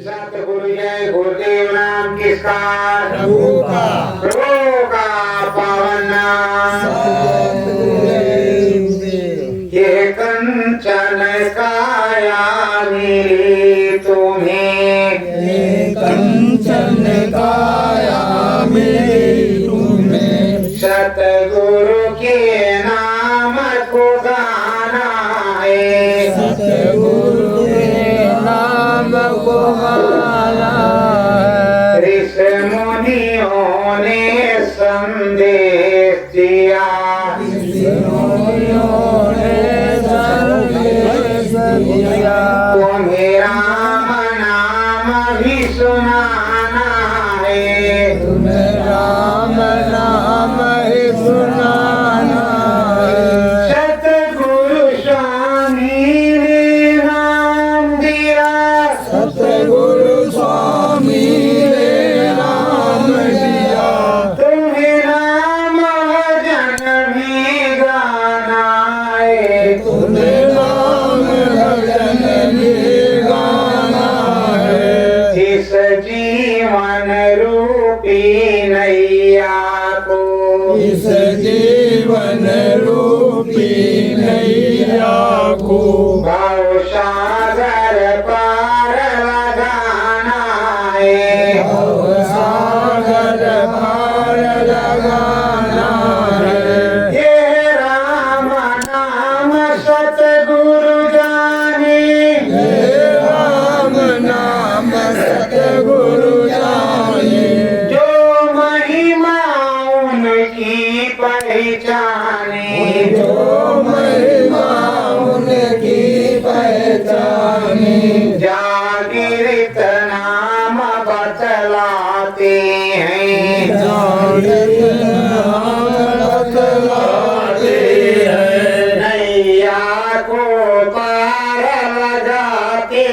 सतगुरु जय गुरुदेव नाम किसका? प्रभु का। प्रभु का पावन नाम। ये कंचन काया मिली तुम्हें, ये कंचन काया मिली तुम्हें, सतगुरु के नाम को गाना है, सतगुरु के नाम को गाना है। ऋषि मुनियों ने संदेश दिया, ऋषियों ने संदेश दिया, तुम्हें राम नाम भी सुनाना है, तुम्हें राम नाम ही सुनाना है। सतगुरु स्वामी ने नाम दिया, सतगुरु स्वामी ने नाम दिया, तुम्हें राम भजन भी गाना है, तुम्हें राम भजन भी गाना है। इस जीवन रूपी नैया को, इस जीवन रूपी नैया को भवसागर पार लगाना है, सागर पार लगाना है। ये राम नाम सतगुरु जाने, हे राम नाम सतगुरु जाने, जो महिमा उनकी पहचाने, जो महिमा उनकी पहचाने, जागृत नाम बतलाते हैं, जागृत नाम बतलाते हैं। नैया को पार लगाते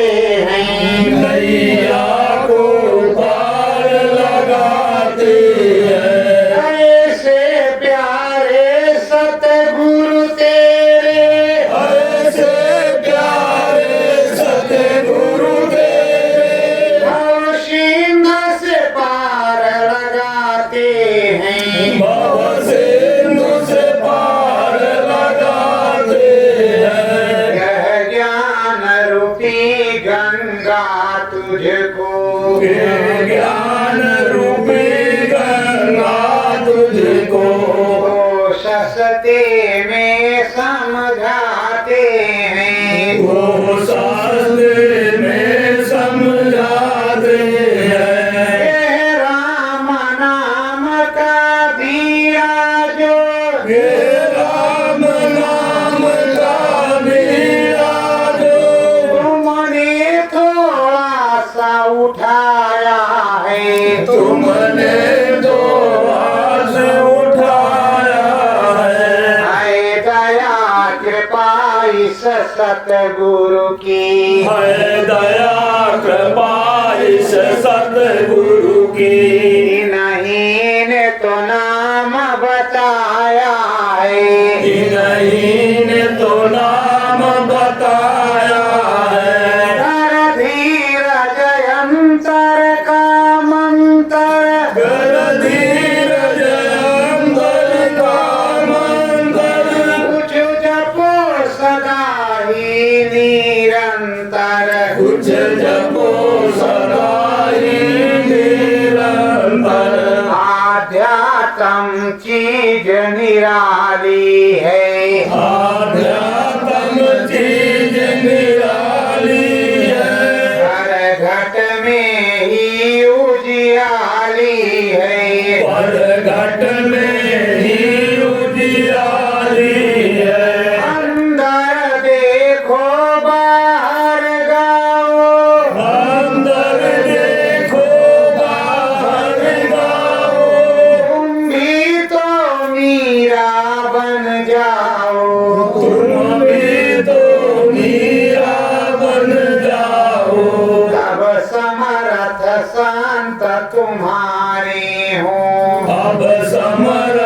हैं, नैया को पार लगाते हैं। ऐसे प्यारे सतगुरु तेरे, ऐसे प्यारे सतगुरु तेरे, भवसिंह से पार लगाते हैं, भव सिंधु से पार लगाते हैं। यह ज्ञान रूपी गंगा तुझको, ये ज्ञान रूपी गंगा तुझको सस्ते में समझाते हैं, वो शास्त्र में समझाते हैं। ये राम नाम का दिया जो, ये राम नाम का दिया जो तुमने थोड़ा सा उठाया है, तुमने तो हाथ उठाया है। है दया कृपा इस सतगुरु की, है दया कृपा इस सतगुरु की, नहीं ने तो नाम बताया है, नहीं ने तो नाम बताया है। धर धीरज अंतर का मंत्र, कर धीरज अंतर का मंत्र, कुछ जपो सदा ही निरंतर, कुछ जपो सदा ही निरंतर। आध्यात्म चीज निराली है, आध्यात्म चीज निराली है, हर घट में ही उजियाली है, पर घट में ही उजियाली है। अंदर देखो बाहर गाओ, अंदर देखो बाहर गाओ, तुम भी तो मीरा बन जाओ, तुम भी तो मीरा बन जाओ। तब समर्थ संत तुम्हारे हो, अब समर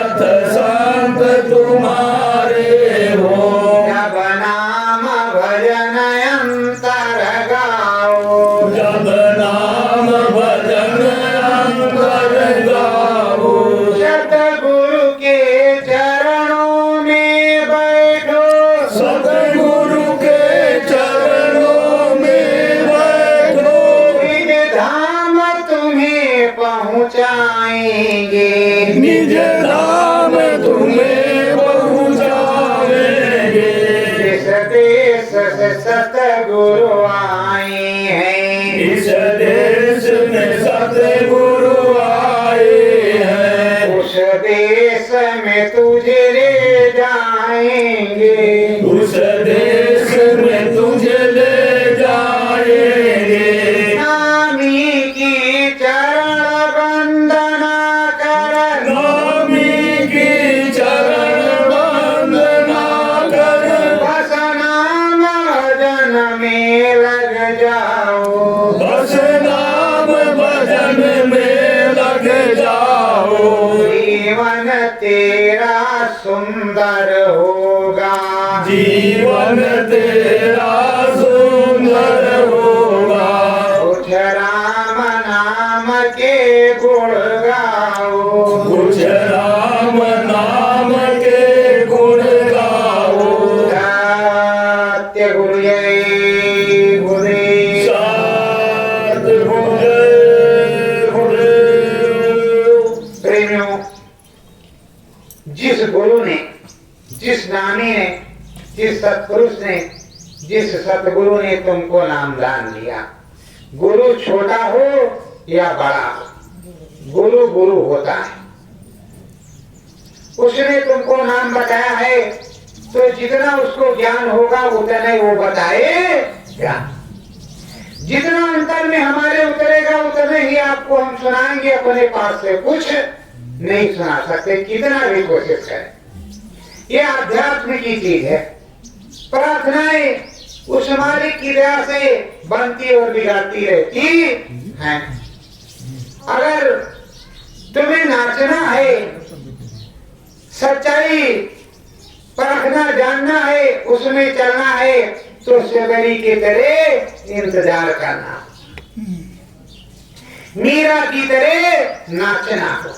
पहुँचाएंगे। निज धाम तुम्हें पहुँचाएंगे। इस देश से सतगुरु आए हैं, इस देश में सतगुरु आए हैं। उस देश में तुझे ले जाएंगे। उस देश में तुझे ले जाएंगे। नामी की चरण वंदना कर, नामी की चरण वंदना कर। बस नाम भजन में लग जाओ। बस नाम भजन में लग जाओ। जीवन तेरा सुंदर होगा। जीवन तेरा सुंदर होगा। कुछ राम नाम के गुण गाओ। कुछ राम नाम के गुण गाओ। सत्य गुरु जय गुरुदेव। प्रेमियों, जिस गुरु ने, जिस नामी ने, जिस सत्पुरुष ने, जिस सतगुरु ने तुमको नाम दान दिया, गुरु छोटा हो या बड़ा हो, गुरु गुरु होता है। उसने तुमको नाम बताया है तो जितना उसको ज्ञान होगा उतना ही वो बताएगा। जितना अंतर में हमारे उतरेगा उतने ही आपको हम सुनाएंगे। अपने पास से कुछ नहीं सुना सकते, कितना भी कोशिश करें। ये आध्यात्म की चीज है। प्रार्थनाएं उस मालिक की दया से बनती और बिगड़ती रहती हैं। अगर तुम्हें नाचना है, सच्चाई परखना जानना है, उसमें चलना है तो सवेरी की तरह इंतजार करना, मीरा की तरह नाचना हो,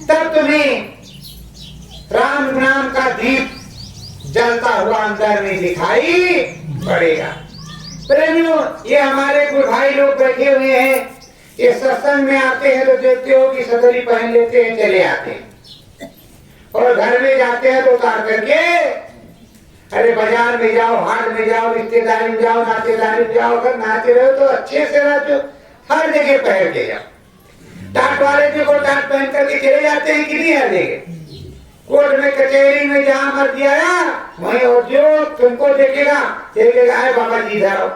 तब तुम्हें राम नाम का दीप जलता हुआ अंदर में दिखाई पड़ेगा। प्रेमियों, ये हमारे गुरु भाई लोग बैठे हुए हैं, ये सत्संग में आते हैं तो देखते हो कि सदरी पहन लेते हैं, चले आते हैं, और घर में जाते हैं तो उतार करके, अरे बाजार में जाओ, हाट में जाओ, रिश्तेदारी में जाओ, नातेदारी में जाओ, अगर नाचे रहे हो तो अच्छे से नाचो, हर जगह पहन के जाओ। टाट वाले देखो टाट पहन करके चले जाते हैं कि नहीं हर जगह। कोर्ट में, कचहरी में, जहाँ मर्जी आया वहीं, और जो तुमको देखेगा अरे बाबा जी इधर आओ,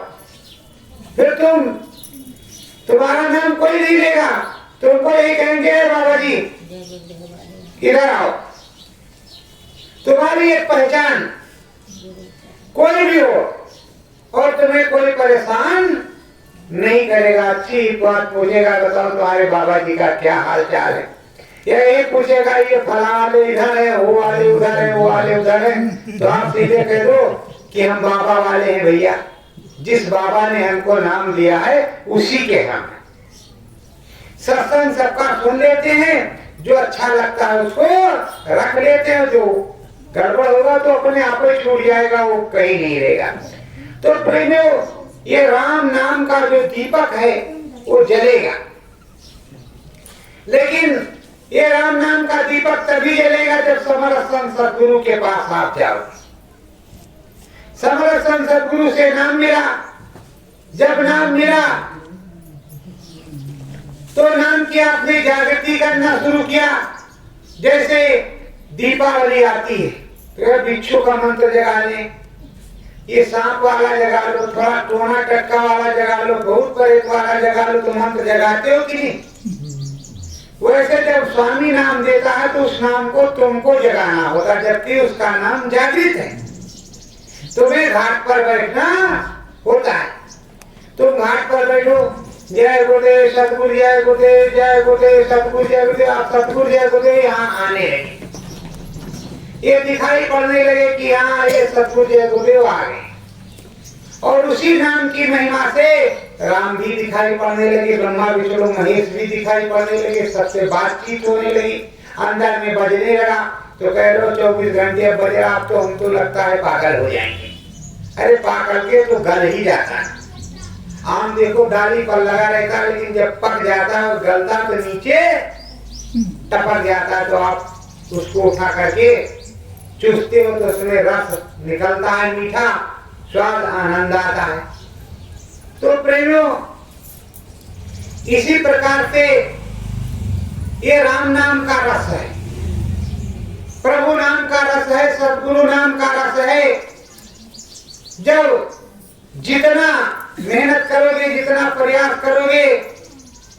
फिर तुम्हारा नाम कोई नहीं लेगा, तुमको यही कहेंगे बाबा जी इधर आओ। तुम्हारी एक पहचान, कोई भी हो, और तुम्हें कोई परेशान नहीं करेगा। अच्छी बात पूछेगा, बताओ तुम्हारे बाबा जी का क्या हाल चाल है। ये पूछेगा ये फला वाले इधर है, वो वाले उधर है, वो वाले उधर है, तो आप सीधे कह दो कि हम बाबा वाले हैं भैया, जिस बाबा ने हमको नाम दिया है उसी के हम हैं। सत्संग सबका सुन लेते हैं, जो अच्छा लगता है उसको रख लेते हैं, जो गड़बड़ होगा तो अपने आप ही छूट जाएगा, वो कहीं नहीं रहेगा। तो प्रेमियों, ये राम नाम का जो दीपक है वो जलेगा, लेकिन ये राम नाम का दीपक तभी जलेगा जब समर्थ संत सदगुरु के पास आप जाओ। समर्थ संत सदगुरु से नाम मिला, जब नाम मिला तो नाम की आपने जागृति करना शुरू किया। जैसे दीपावली आती है तो बिच्छू का मंत्र जगा ले, ये सांप वाला जगा लो, थोड़ा टोना टटका वाला जगा लो, बहुत प्रेत वाला जगा लो, तो मंत्र जगाते हो कि नहीं? वैसे जब स्वामी नाम देता है तो उस नाम को तुमको जगाना होता, जबकि उसका नाम जागृत है। तुम्हें घाट पर बैठना होता है। तुम घाट पर बैठो, जय गुरुदेव सतगुरु, जय गुरुदेव, जय गुरुदेव सतगुरु, जय गुरुदेव, आप सतगुरु जय गुरुदेव यहाँ आने लगे, ये दिखाई पड़ने लगे कि हाँ ये सतगुरु जय गुरुदेव आ गए। और उसी नाम की महिमा से राम भी दिखाई पड़ने लगे, ब्रह्मा विष्णु महेश भी दिखाई पड़ने लगे, सबसे बातचीत होने लगी, अंदर में बजने लगा। तो कह लो 24 घंटे अब बजे, आप तो हमको लगता है पागल हो जाएंगे। अरे पागल के तो गल ही जाता है, आम आम देखो डाली पर लगा रहता है, लेकिन जब पक जाता है और गलता तो नीचे टपक जाता है, तो आप उसको उठा करके चूसते हो तो उसमें रस निकलता है, मीठा स्वाद आनंद आता है। तो प्रेमियों, इसी प्रकार से ये राम नाम का रस है, प्रभु नाम का रस है, सद्गुरु नाम का रस है। जब जितना मेहनत करोगे, जितना प्रयास करोगे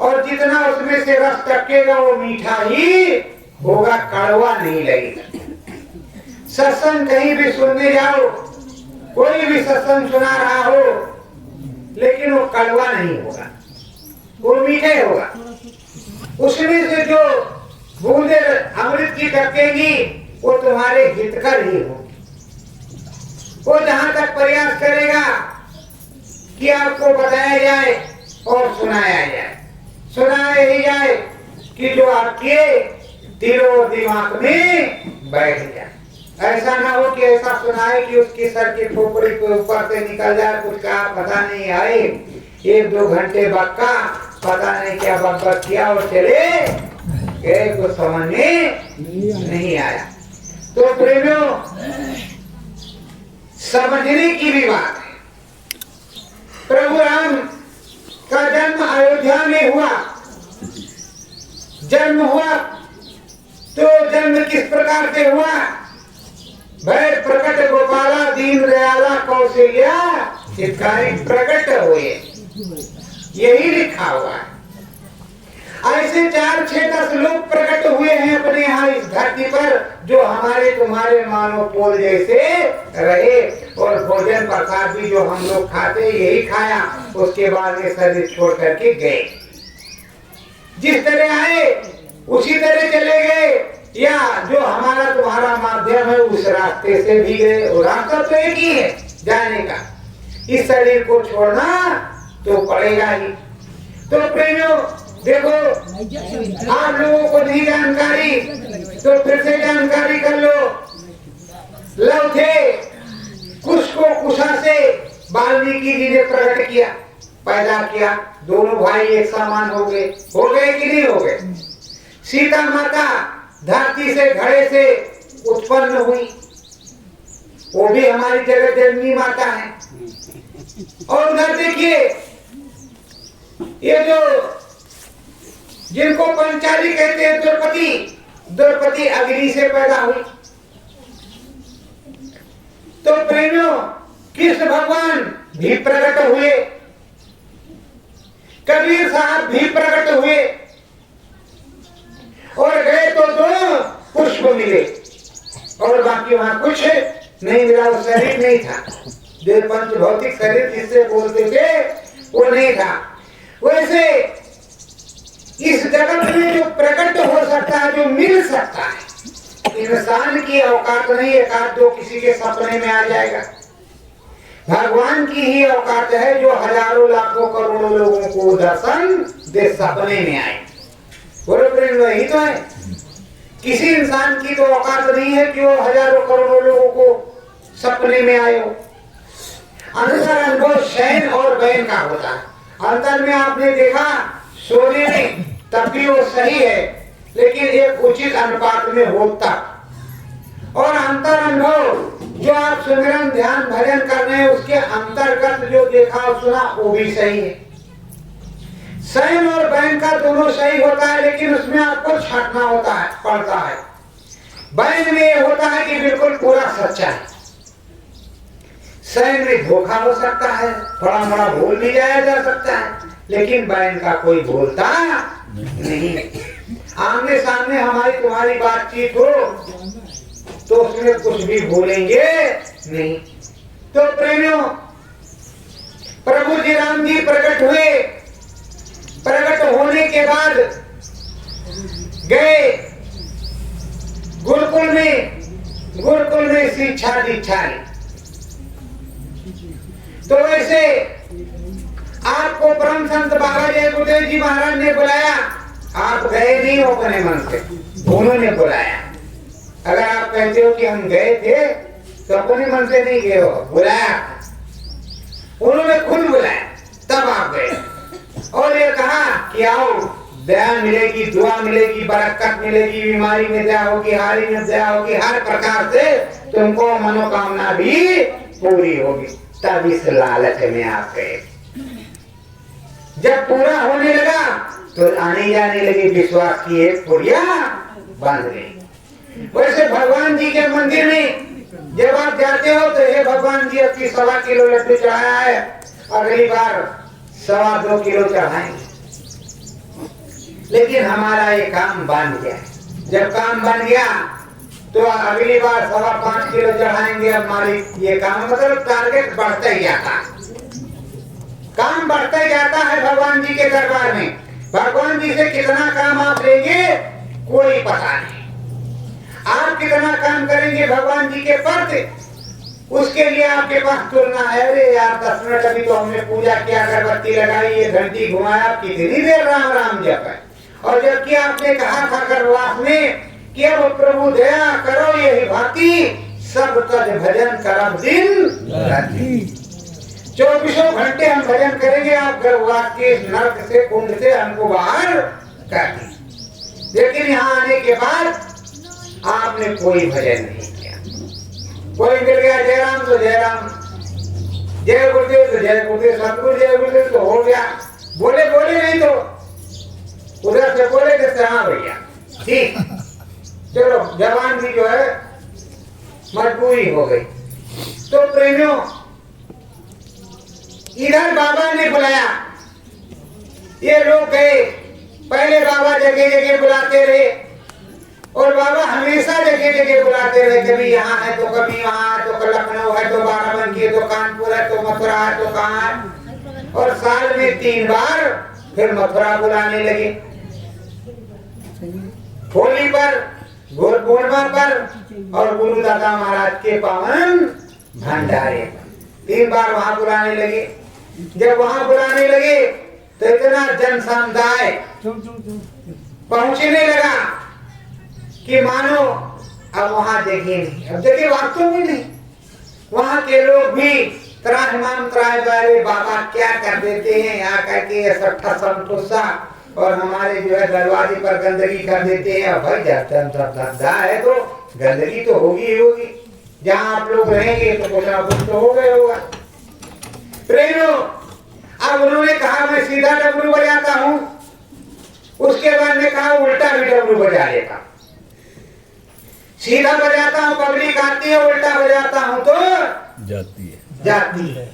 और जितना उसमें से रस टपकेगा वो मीठा ही होगा, कड़वा नहीं लगेगा। सत्संग कहीं भी सुनने जाओ, कोई भी सत्संग सुना रहा हो, लेकिन वो कड़वा नहीं होगा, वो मीठे होगा। उसमें से जो बूंदे अमृत की टपकेगी वो तुम्हारे हितकर ही होगी। वो जहां तक प्रयास करेगा कि आपको बताया जाए और सुनाया जाए, सुनाया ही जाए कि जो आपके दिलो दिमाग में बैठ जाए। ऐसा ना हो कि ऐसा सुनाए कि उसकी सर की खोपड़ी के ऊपर से निकल जाए, कुछ कहा पता नहीं आए, 1-2 घंटे बक्का पता नहीं क्या बकबक किया और चले गए, कुछ समझ में नहीं आया। तो प्रेमियों, समझने की भी बात है। प्रभु राम का जन्म अयोध्या में हुआ। जन्म हुआ तो जन्म किस प्रकार से हुआ? भय प्रकट गोपाला दीन दयाला कौशल्या हितकारी प्रकट हुए, यही लिखा हुआ है। ऐसे 4-6-10 लोग प्रकट हुए हैं अपने यहाँ इस धरती पर, जो हमारे तुम्हारे मानो पोल जैसे रहे, और भोजन प्रसाद भी जो हम लोग खाते यही खाया, उसके बाद में शरीर छोड़ करके गए। जिस तरह आए उसी तरह चले गए, या जो हमारा तुम्हारा माध्यम है उस रास्ते से भी गए, और रास्ता तो एक ही है जाने का। इस शरीर को छोड़ना तो पड़ेगा ही। तो प्रेमियों देखो, आप लोगों को नहीं जानकारी तो फिर से जानकारी कर लो। लव थे, कुश को कुशा से वाल्मीकि जी ने प्रकट किया, पैदा किया, दोनों भाई एक समान हो गए कि नहीं हो गए? सीता माता धरती से घड़े से उत्पन्न हुई, वो भी हमारी जगत जननी माता है। और उधर देखिए, ये जो जिनको पंचाली कहते हैं द्रौपदी, द्रौपदी अग्नि से पैदा हुई। तो प्रेमियों, कृष्ण भगवान भी प्रकट हुए, कबीर साहब भी प्रकट हुए, और गए तो 2 पुष्प मिले और बाकी वहां कुछ नहीं मिला। वो शरीर नहीं था, जो पंच भौतिक शरीर जिससे बोलते थे वो नहीं था। वैसे इस जगत में जो प्रकट हो सकता है, जो मिल सकता है, इंसान की औकात नहीं, 1-2 किसी के सपने में आ जाएगा। भगवान की ही औकात है, जो हजारों लाखों करोड़ों लोगों को दर्शन दे सपने में आए। बोलो प्रेम, वही तो है। किसी इंसान की तो औकात नहीं है कि वो हजारों करोड़ों लोगों को सपने में आए हो। अंतर अनुभव शयन और बैन का होता है। अंतर में आपने देखा सोने में, तब भी वो सही है, लेकिन एक उचित अनुपात में होता। और अंतर अनुभव जो आप सुमिरन ध्यान भजन कर रहे हैं, उसके अंतर्गत जो देखा और सुना वो भी सही है। शयन और बैन का दोनों सही होता है, लेकिन उसमें आपको छांटना होता है, पड़ता है। बैन में ये होता है कि बिल्कुल पूरा सच्चा है। शयन में धोखा हो सकता है, थोड़ा मोड़ा भूल भी जाया जा सकता है, लेकिन बैन का कोई भूलता नहीं। आमने सामने हमारी तुम्हारी बातचीत हो तो उसमें कुछ भी भूलेंगे नहीं। तो प्रेमियों, प्रभु जी राम जी प्रकट हुए। प्रकट होने के बाद गए गुरुकुल में, गुरुकुल में शिक्षा दीक्षा ली। तो वैसे आपको परम संत बाबा जय गुरुदेव जी महाराज ने बुलाया, आप गए नहीं हो अपने मन से, उन्होंने बुलाया। अगर आप कहते हो कि हम गए थे तो अपने मन से नहीं गए हो, बुलाया, उन्होंने खुद बुलाया, तब आप गए। कि आओ दया मिलेगी, दुआ मिलेगी, बरकत मिलेगी, बीमारी में दया होगी, हारी में दया होगी, हर प्रकार से तुमको मनोकामना भी पूरी होगी। तब इस लालच में आप गए। जब पूरा होने लगा तो आने जाने लगी, विश्वास की एक पुड़िया बांध गई। वैसे भगवान जी के मंदिर में जब आप जाते हो तो हे भगवान जी आपकी 1.25 किलो लड्डू चढ़ाया है, अगली बार 2.25 किलो चढ़ाएंगे। लेकिन हमारा ये काम बन गया। जब काम बन गया तो अगली बार 5.25 किलो चढ़ाएंगे। हमारी ये काम मतलब टारगेट बढ़ता ही जाता, काम बढ़ता ही जाता है भगवान जी के दरबार में। भगवान जी से कितना काम आप लेंगे कोई पता नहीं। आप कितना काम करेंगे भगवान जी के प्रति, उसके लिए आपके पास तुलना है। अरे यार 10 मिनट अभी तो हमने पूजा किया, अगरबत्ती लगाई, ये घंटी घुमाया, कितनी देर राम राम जप है। और जबकि आपने कहा था गर्भवास में कि अब प्रभु दया करो यही भांति, सब तज भजन करब दिन राति। 24 घंटे हम भजन करेंगे, आप गर्भवास के नर्क से कुंड से हमको बाहर कर दी। लेकिन यहाँ आने के बाद आपने कोई भजन नहीं किया। कोई मिल गया जय राम तो जय राम, जय गुरुदेव तो जय गुरुदेव, सतगुरु जय गुरुदेव तो हो गया। बोले नहीं तो उधर से बोले जैसे हाँ भैया ठीक, चलो जवान भी जो है मजबूरी हो गई। तो प्रेमियों इधर बाबा ने बुलाया, ये लोग गए। पहले बाबा जगह जगह बुलाते रहे और बाबा हमेशा जगह जगह बुलाते रहे। कभी यहाँ है तो कभी वहाँ है, तो लखनऊ है तो बाराबंकी है तो कानपुर है तो मथुरा है तो कहाँ है। और साल में 3 बार फिर मथुरा बुलाने लगे। होली पर, गुरु पूर्णिमा पर और गुरु दादा महाराज के पावन भंडारे पर 3 बार वहां बुलाने लगे। जब वहां बुलाने लगे तो इतना जन समुदाय पहुंचने लगा कि मानो अब वहां जगह नहीं। अब जगह वास्तव में नहीं। वहां के लोग भी त्राहिमाम त्राहिबारे बाबा क्या कर देते हैं यहाँ करके सट्ठा संतोषा, और हमारे जो है दरवाजे पर गंदगी कर देते हैं। भाई धंधा है तो गंदगी तो होगी ही होगी। जहाँ आप लोग रहेंगे तो कुछ ना कुछ तो हो गया होगा। प्रेमियों अब उन्होंने कहा मैं सीधा डमरू बजाता हूँ, उसके बाद में कहा उल्टा भी डमरू बजा लेता। सीधा बजाता हूँ पब्लिक आती है, उल्टा बजाता हूँ तो जाती है।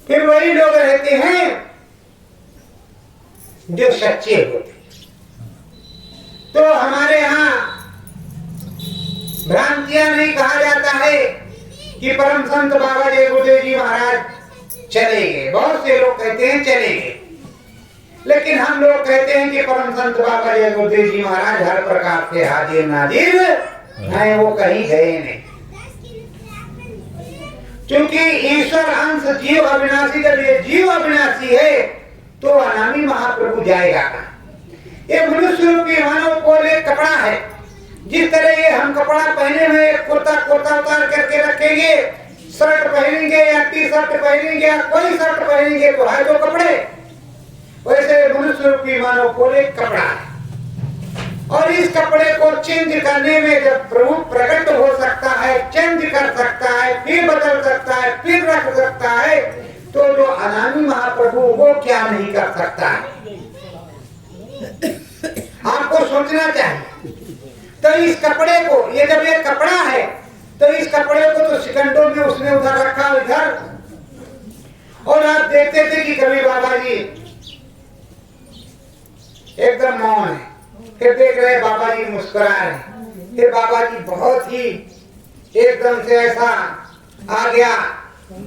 फिर वही लोग रहते हैं जो सच्चे होते। तो हमारे यहाँ भ्रांतियां नहीं कहा जाता है कि परम संत बाबा जय गुरुदेव जी महाराज चले गए। बहुत से लोग कहते हैं चले गए, लेकिन हम लोग कहते हैं कि परम संत बाबा जय गुरुदेव जी महाराज हर प्रकार से हाजिर नाजिर हैं, वो कहीं गए नहीं। क्योंकि ईश्वर अंश जीव अविनाशी, जब ये जीव अविनाशी है तो अनामी महाप्रभु जाएगा। ये मनुष्य रूपी मानव को एक कपड़ा है। जिस तरह ये हम कपड़ा पहने हुए कुर्ता उतार करके रखेंगे, शर्ट पहनेंगे या टी-शर्ट पहनेंगे या कोई शर्ट पहनेंगे तो है 2 कपड़े, वैसे मनुष्य रूपी मानव को एक कपड़ा है। और इस कपड़े को चेंज करने में जब प्रभु प्रकट हो सकता है, चेंज कर सकता है, फिर बदल सकता है, फिर रख सकता है, तो जो अनामी महाप्रभु वो क्या नहीं कर सकता है। आपको सोचना चाहिए। तो इस कपड़े को, ये जब ये कपड़ा है तो इस कपड़े को तो सेकंडों में उसने उधर रखा इधर, और आप देखते थे कि कभी बाबा जी एकदम मौन है, फिर देख रहे बाबा जी मुस्कुरा रहे, फिर बाबा जी बहुत ही एकदम से ऐसा आ गया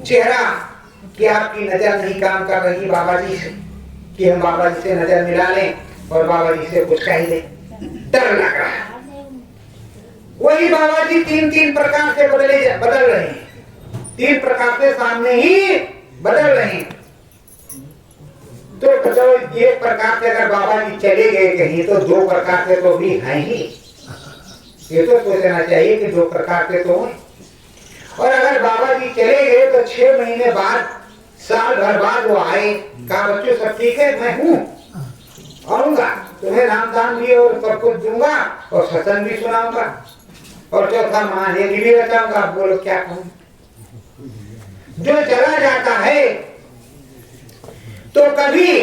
चेहरा कि आपकी नजर नहीं काम कर रही बाबा जी से, कि हम बाबा जी से नजर मिला लें और बाबा जी से कुछ कह दें। डर लग रहा है। वही बाबा जी 3 प्रकार से बदल रहे हैं, 3 प्रकार से सामने ही बदल रहे हैं। तो चलो एक प्रकार से अगर बाबा जी चले गए कहीं तो 2 प्रकार से तो भी हैं ही। ये तो सोचना चाहिए कि 2 प्रकार से तो हैं। और अगर बाबा जी चले गए तो 6 महीने बाद, साल भर बाद वो आए, कहा बच्चों सब ठीक है, मैं हूँ। आऊंगा, तुम्हें नामदान भी और सब कुछ दूंगा और सत्संग भी सुनाऊंगा और चौथा महायज्ञ भी रचाऊंगा। आप बोलो क्या कहूं? जो चला जाता है तो कभी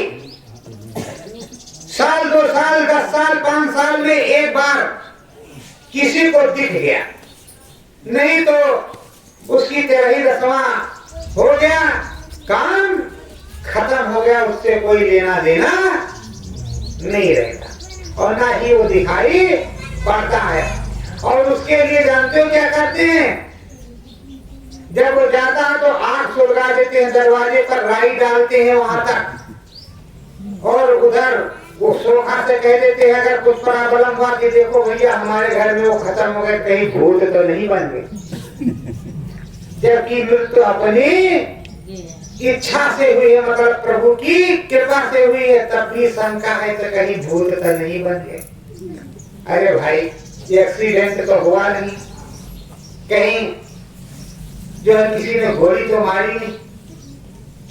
साल 2 साल 10 साल 5 साल में एक बार किसी को दिख गया, नहीं तो उसकी 13वां हो गया, काम खत्म हो गया, उससे कोई लेना देना नहीं रहता और ना ही वो दिखाई पड़ता है। और उसके लिए जानते हो क्या करते हैं? जब वो जाता है तो आग सुलगा देते हैं, दरवाजे पर राई डालते हैं वहां तक और उधर वो सोखा से कह देते हैं अगर कुछ प्रॉब्लम हुआ कि देखो भैया हमारे घर में वो खत्म हो गए, कहीं भूत तो नहीं बन गए। जबकि मृत्यु अपनी इच्छा से हुई है, मतलब प्रभु की कृपा से हुई है, तब भी शंका है तो कहीं भूत तो नहीं बन गए। अरे भाई एक्सीडेंट तो हुआ नहीं, कहीं जो है किसी ने गोली तो मारी नहीं,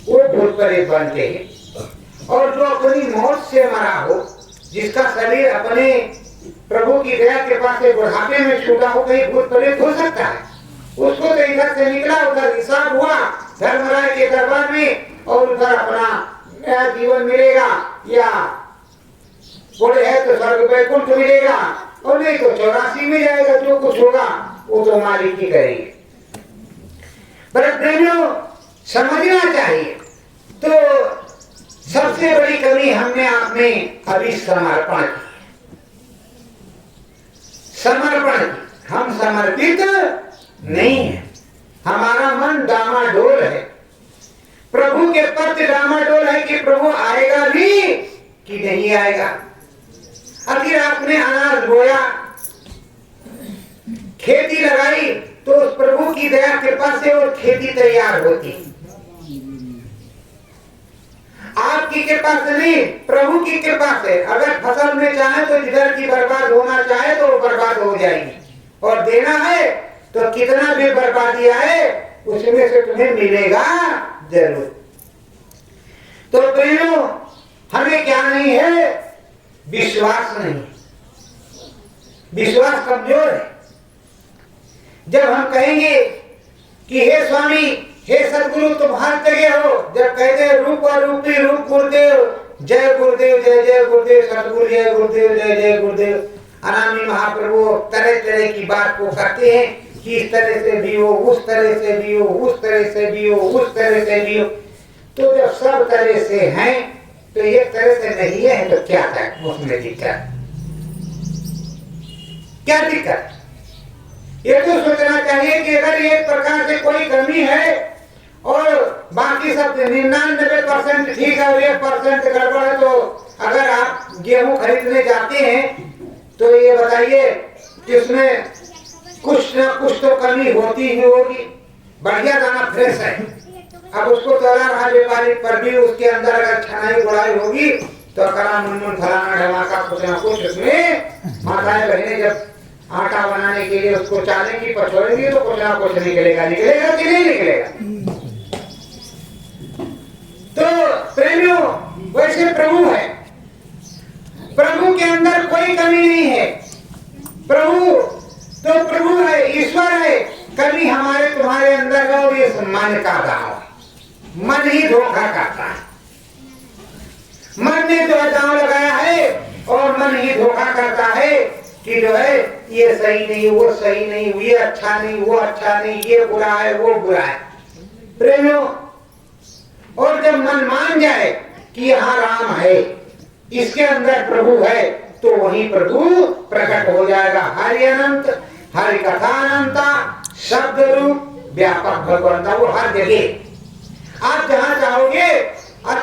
वो भूत प्रेत बनते हैं। और जो अपनी मौत से मरा हो, जिसका शरीर अपने प्रभु की दया कृपा से बुढ़ापे में छूटा हो, कहीं भूत प्रेत हो सकता है? उसको तो इधर से निकला उधर हिसाब हुआ धर्मराय के दरबार में और उधर अपना नया जीवन मिलेगा, या बड़े है तो स्वर्ग वैकुंठ मिलेगा और नहीं तो 84 में जाएगा। जो कुछ होगा वो तो मालिक ही करेंगे। पर प्रेमियों समझना चाहिए, तो सबसे बड़ी कमी हमने आप में अभी समर्पण की, समर्पण की। हम समर्पित नहीं है, हमारा मन डामाडोल है, प्रभु के प्रति डामाडोल है कि प्रभु आएगा भी कि नहीं आएगा। आखिर आपने अनाज बोया, खेती लगाई, तो उस प्रभु की दया कृपा से वो खेती तैयार होती, आपकी कृपा से नहीं, प्रभु की कृपा से। अगर फसल में चाहे तो जिधर की बर्बाद होना चाहे तो वो बर्बाद हो जाएगी, और देना है तो कितना भी बर्बादी आए उसमें से तुम्हें मिलेगा जरूर। तो प्रियो हमें क्या नहीं है? विश्वास नहीं, विश्वास कमजोर है। जब हम कहेंगे कि हे स्वामी हे सदगुरु तुम हर जगह हो, जब कहते हैं रूप और रूपी रूप गुरुदेव, जय गुरुदेव जय जय गुरुदेव, सदगुरु जय गुरुदेव जय जय गुरुदेव, अनामी महाप्रभु तरह तरह की बात को करते हैं कि इस तरह से भी हो, उस तरह से भी हो, उस तरह से भी हो, उस तरह से भी हो। तो जब सब तरह से हैं तो एक तरह से नहीं है तो क्या है उसमें दिक्कत? क्या दिक्कत? ये तो सोचना चाहिए कि अगर एक प्रकार से कोई कमी है और बाकी सब 99% ठीक है और 1% गड़बड़ है, तो अगर आप गेहूं खरीदने जाते हैं तो ये बताइए कि उसमें कुछ ना कुछ तो कमी होती ही होगी। बढ़िया दाना फ्रेश है, अब उसको तोला रहा व्यापारी पर भी उसके अंदर अगर छनाई गुड़ाई होगी तो करा मुनमुन फलाना धमाका कुछ ना कुछ उसमें माताएं बहनें जब आटा बनाने के लिए उसको चालेंगी पछोड़ेंगी तो कुछ ना कुछ निकलेगा, निकलेगा कि नहीं निकलेगा? तो प्रेमियों वैसे प्रभु है, प्रभु के अंदर कोई कमी नहीं है। प्रभु तो प्रभु है, ईश्वर है, कभी हमारे तुम्हारे अंदर का ये सम्मान का दाव है। मन ही धोखा करता है, मन ने जो दाव लगाया है और मन ही धोखा करता है कि जो है ये सही नहीं, वो सही नहीं, ये अच्छा नहीं, वो अच्छा नहीं, ये बुरा है, वो बुरा है। प्रेमियों और जब मन मान जाए कि यहाँ राम है, इसके अंदर प्रभु है, तो वही प्रभु प्रकट हो जाएगा। हरि अनंत, हरि कथा अनंता, शब्द रूप व्यापक भगवंता, वो हर जगह आप जहाँ चाहोगे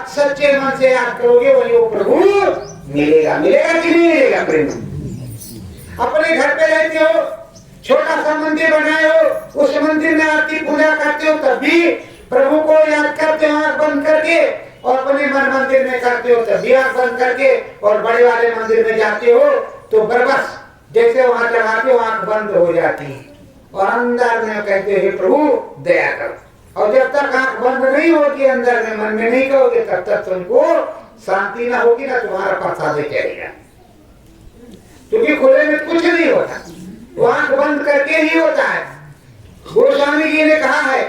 सच्चे मन से याद करोगे वही वो प्रभु मिलेगा। मिलेगा कि नहीं मिलेगा? प्रेम अपने घर पे रहते हो, छोटा सा मंदिर बनाए हो, उस मंदिर में आरती पूजा करते हो, तब भी प्रभु को याद करते हो आंख बंद करके, और अपने मन मंदिर में करते हो तब भी आंख बंद करके, और बड़े वाले मंदिर में जाते हो तो बरबस जैसे वहां चढ़ाते हो आंख बंद हो जाती है और अंदर में कहते हैं प्रभु दया करो। और जब तक आंख बंद नहीं होगी अंदर में, मन में नहीं कहोगे, तब तक तुमको शांति ना होगी ना तुम्हारा प्रसाद चलेगा, क्योंकि खुले में कुछ नहीं होता, वो आंख बंद करके ही होता है। गोस्वामी जी ने कहा है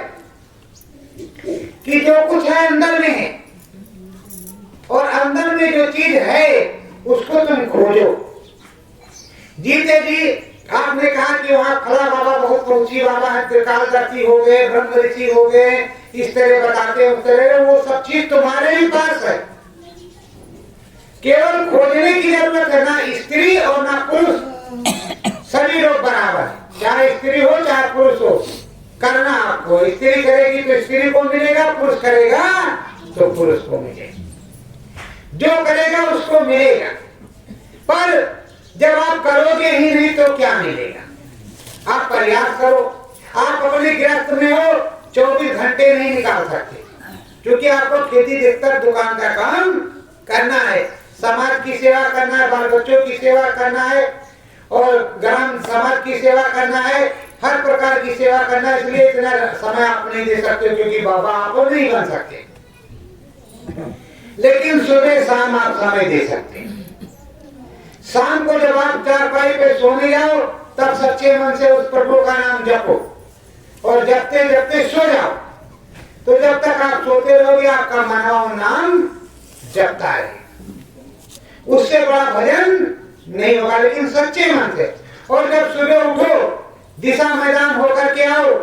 कि जो कुछ है अंदर में है, और अंदर में जो चीज है उसको तुम खोजो। जीते जी आपने कहा कि वहाँ खड़ा बाबा बहुत ऊंची बाबा है, त्रिकालदर्शी हो गए, ब्रह्म ऋषि हो गए, इस तरह बताते उस तरह, वो सब चीज तुम्हारे ही पास है, केवल खोजने की जरूरत है। ना स्त्री और ना पुरुष, सभी लोग बराबर है, चाहे स्त्री हो चाहे पुरुष हो, करना आपको। स्त्री करेगी तो स्त्री को मिलेगा, पुरुष करेगा तो पुरुष को मिलेगा, जो करेगा उसको मिलेगा। पर जब आप करोगे ही नहीं तो क्या मिलेगा? आप प्रयास करो। आप अपने गृहस्थ में हो, 24 घंटे नहीं निकाल सकते, क्योंकि आपको खेती देखकर दुकान का काम करना है, समाज की सेवा करना है, बाल बच्चों की सेवा करना है, और ग्राम समाज की सेवा करना है, हर प्रकार की सेवा करना है। इसलिए इतना समय आप नहीं दे सकते, क्योंकि बाबा आप नहीं बन सकते, लेकिन सुबह शाम आप समय दे सकते हैं। शाम को जब आप चारपाई पे सोने जाओ, तब सच्चे मन से उस प्रभु का नाम जपो, और जपते जपते सो जाओ। तो जब तक आप सोते रहोगे आपका मनवा नाम जपता है, उससे बड़ा भजन नहीं होगा, लेकिन सच्चे मन से। और जब सुबह उठो, दिशा मैदान होकर के आओ,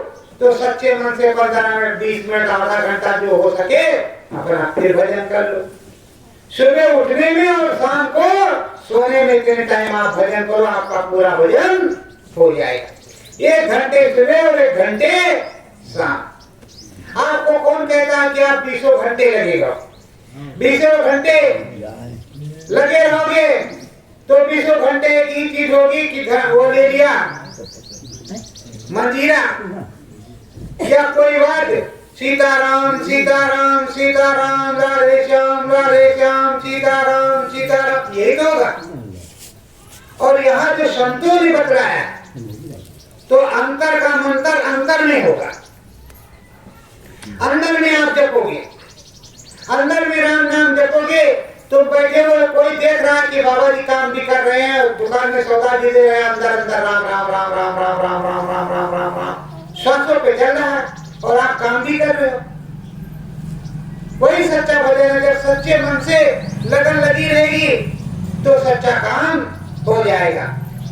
तो सच्चे मन से 15 मिनट 20 मिनट आधा घंटा जो हो सके अपना फिर भजन कर लो। सुबह उठने में और शाम को सोने में 3 टाइम आप भजन करो, आपका पूरा भजन हो जाएगा। 1 घंटे सुबह और 1 घंटे शाम। आपको कौन कहता है कि आप 20 घंटे लगेगा? 20 घंटे लगे रहोगे तो 20 घंटे की चीज होगी कि वो ले लिया मंजीरा या कोई बात, सीताराम सीताराम सीताराम राधे श्याम सीताराम सीताराम, यही तो होगा। और यहाँ जो संतों ने बतलाया तो अंतर का मंत्र अंतर में होगा, अंदर में आप जपोगे, अंदर में राम नाम जपोगे तो बैठे हुए कोई देख रहा है कि बाबा जी काम भी कर रहे हैं, दुकान में सौदा भी दे रहे हैं, अंदर अंदर राम राम राम राम राम राम राम राम राम राम राम श्वासों पे चल रहा है, और आप काम भी कर रहे हो। वही सच्चा भजन है। जब सच्चे मन से लगन लगी रहेगी तो सच्चा काम हो जाएगा।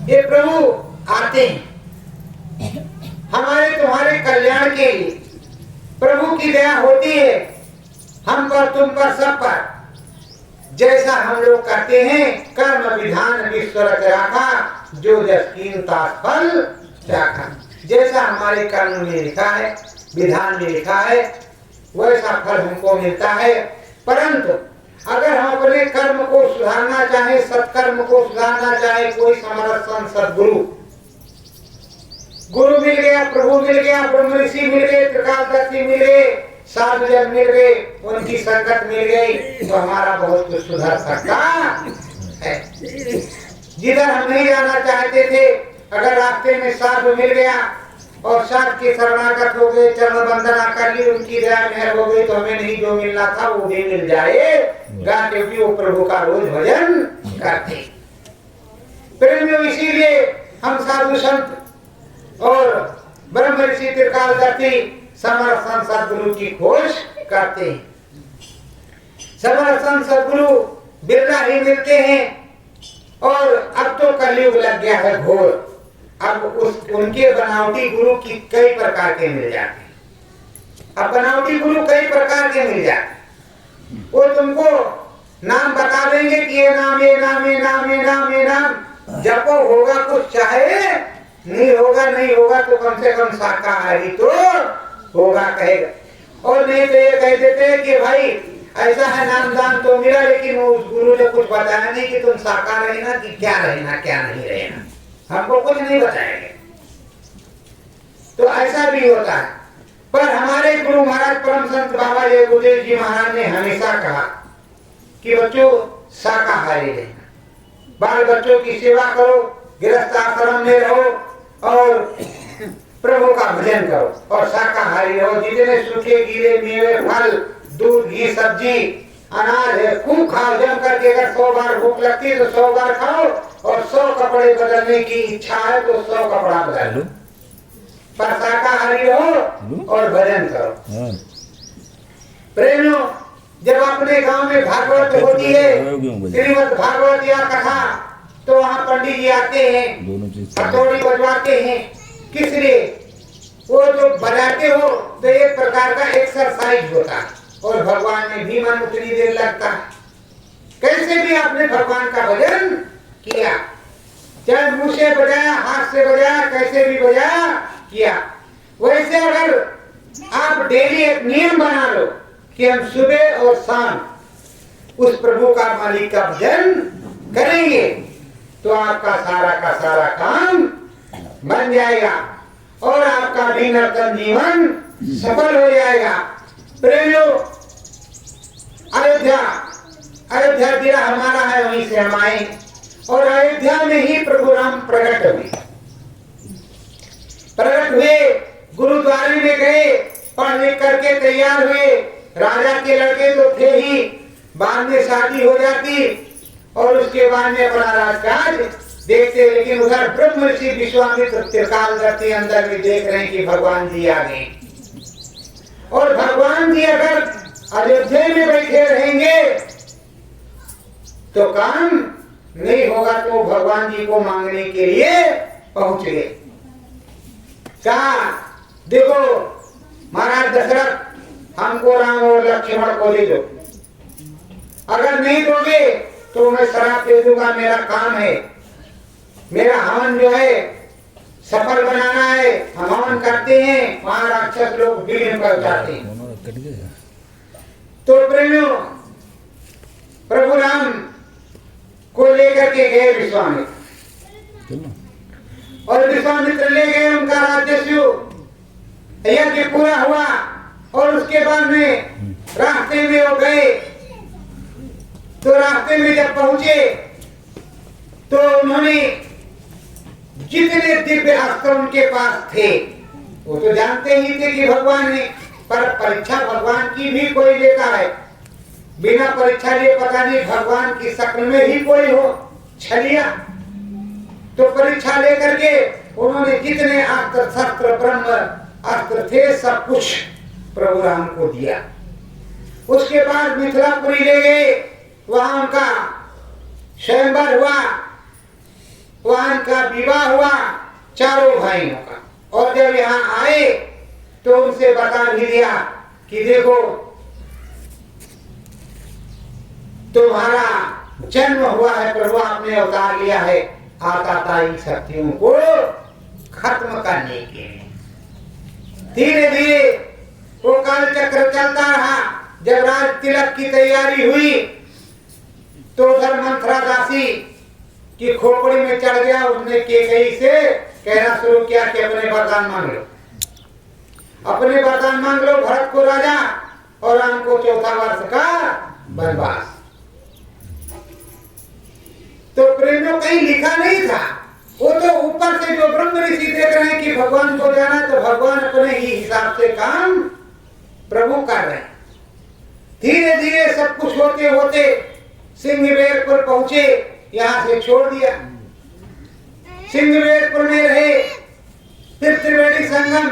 ये प्रभु आते हैं हमारे तुम्हारे कल्याण के लिए, प्रभु की दया होती है हम पर, तुम पर, सब पर। जैसा हम लोग करते हैं कर्म विधान विश्व रखा, जो जस कीमता फल चाखा। जैसा हमारे कर्म में लिखा है, विधान में लिखा है, वैसा फल हमको मिलता है। परंतु अगर हम अपने कर्म को सुधारना चाहे, सत्कर्म को सुधारना चाहे, कोई समर्थ संत सद्गुरु, गुरु मिल गया, प्रभु मिल गया, ब्रह्म ऋषि मिल गए, त्रिकालदर्शी मिल गए, साधु जन मिल गए, उनकी संगत मिल गई, तो हमारा बहुत कुछ सुधर सकता है। जिधर हम नहीं जाना चाहते थे, अगर रास्ते में साधु मिल गया और साथ के शरणागत हो गए, चरण वंदना कर ली, उनकी दया मेहर हो गई, तो हमें नहीं जो मिलना था वो भी मिल जाएगा, क्योंकि वो प्रभु का रोज भजन करते। प्रेम में इसीलिए हम साधु संत और ब्रह्म ऋषि त्रिकालदर्शी समर्थ संत सद्गुरु की खोज करते हैं। समर्थ संत सद्गुरु बिरला ही मिलते हैं, और अब तो कलयुग लग गया है घोर। अब उनके बनावटी गुरु की कई प्रकार के मिल जाते हैं। अब बनावटी गुरु कई प्रकार के मिल जाते हैं। वो तुमको नाम बता देंगे कि ये नाम ये नाम ये नाम ये नाम ये नाम जपो, होगा कुछ, चाहे नहीं होगा नहीं होगा तो कम से कम शाकाहारी तो होगा कहेगा। और नहीं तो ये कह देते कि भाई ऐसा है नाम दान तो मिला, लेकिन उस गुरु ने कुछ बताया नहीं कि तुम शाकाहार रहना कि क्या रहना क्या नहीं रहना, हमको कुछ नहीं बताएंगे। तो ऐसा भी होता है। पर हमारे गुरु महाराज परम संत बाबा जय गुरुदेव जी महाराज ने हमेशा कहा कि बच्चों शाकाहारी रहना, बाल बच्चों की सेवा करो, गृहस्थ आश्रम में रहो और प्रभु का भजन करो और शाकाहारी रहो। जितने सूखे गीले मेवे फल दूध घी सब्जी अनाज है, खूब खाओ जम करके। अगर 100 बार भूख लगती है तो 100 बार खाओ, और 100 कपड़े बदलने की इच्छा है तो 100 कपड़ा बदल लो, पर शाकाहारी रहो और भजन करो। प्रेमियों, जब अपने गांव में भागवत होती है, श्रीमद् भागवत या कथा, तो वहाँ पंडित जी आते हैं, हथौड़ी बजवाते हैं। किस लिए? वो जो बजाते हो तो एक प्रकार का एक्सरसाइज होता है, और भगवान में भी मन उतनी देर लगता है। कैसे भी आपने भगवान का भजन किया, चाहे मुंह से बजाया, हाथ से बजाया, कैसे भी बजाया किया। वैसे अगर आप डेली एक नियम बना लो कि हम सुबह और शाम उस प्रभु का, मालिक का भजन करेंगे, तो आपका सारा का सारा काम बन जाएगा और आपका भी नर्तन जीवन सफल हो जाएगा। प्रेमियों, अयोध्या जिला हमारा है, वहीं से हम आए और अयोध्या में ही प्रभु राम प्रकट हुए। गुरुद्वारे में गए, पढ़ लिख करके तैयार हुए। राजा के लड़के तो थे ही, बाद में शादी हो जाती और उसके बाद में अपना राजकाज देखते। लेकिन उधर ब्रह्म ऋषि विश्वामित्र त्रिकाल दर्शी अंदर में देख रहे हैं कि भगवान जी आ गए, और भगवान जी अगर अयोध्या में बैठे रहेंगे तो काम नहीं होगा। तो भगवान जी को मांगने के लिए पहुंच गए। कहा, देखो महाराज दशरथ, हमको राम और लक्ष्मण को दे दो, अगर नहीं दोगे तो मैं श्राप दे दूंगा। मेरा काम है, मेरा हवन जो है सफल बनाना है। हम हवन करते हैं, वहां राक्षस लोग विघ्न पहुंचाते हैं। तो प्रेमियों, प्रभु राम को लेकर के गए विश्वामित्र, और विश्वामित्र ले गए उनका राज्यस्व। यज्ञ पूरा हुआ और उसके बाद में रास्ते में वो गए। तो रास्ते में जब पहुंचे तो उन्होंने जितने दिव्य अस्त्र उनके पास थे, वो तो जानते ही थे कि भगवान ने, पर परीक्षा भगवान की भी कोई लेता है। बिना परीक्षा लिए पता नहीं भगवान की शक्ल में ही कोई हो छलिया। तो परीक्षा लेकर के उन्होंने जितने अस्त्र शस्त्र ब्रह्म अस्त्र थे सब कुछ प्रभु राम को दिया। उसके बाद मिथिलापुरी ले गए, वहां उनका स्वयंवर हुआ, वहां उनका विवाह हुआ चारों भाइयों का। और जब यहाँ आए तो उनसे बता भी दिया कि देखो तुम्हारा जन्म हुआ है, प्रभु आपने अवतार लिया है आताताई शक्तियों को खत्म करने के लिए। धीरे धीरे वो काल चक्र चलता रहा। जब राज तिलक की तैयारी हुई तो उधर मंथरा दासी की खोपड़ी में चढ़ गया। उसने केकई से कहना शुरू किया कि अपने वरदान मांग लो, अपने वरदान मांग लो, भरत को राजा और राम को 4था वर्ष का वनवास। तो प्रेमियों कहीं लिखा नहीं था, वो तो ऊपर से जो ब्रह्म ऋषि देख रहे हैं कि भगवान को जाना, तो भगवान अपने ही हिसाब से काम प्रभु कर रहे हैं। धीरे धीरे सब कुछ होते होते सिंहवेरपुर पहुंचे, यहाँ से छोड़ दिया। सिंहवेरपुर में रहे, फिर त्रिवेणी संगम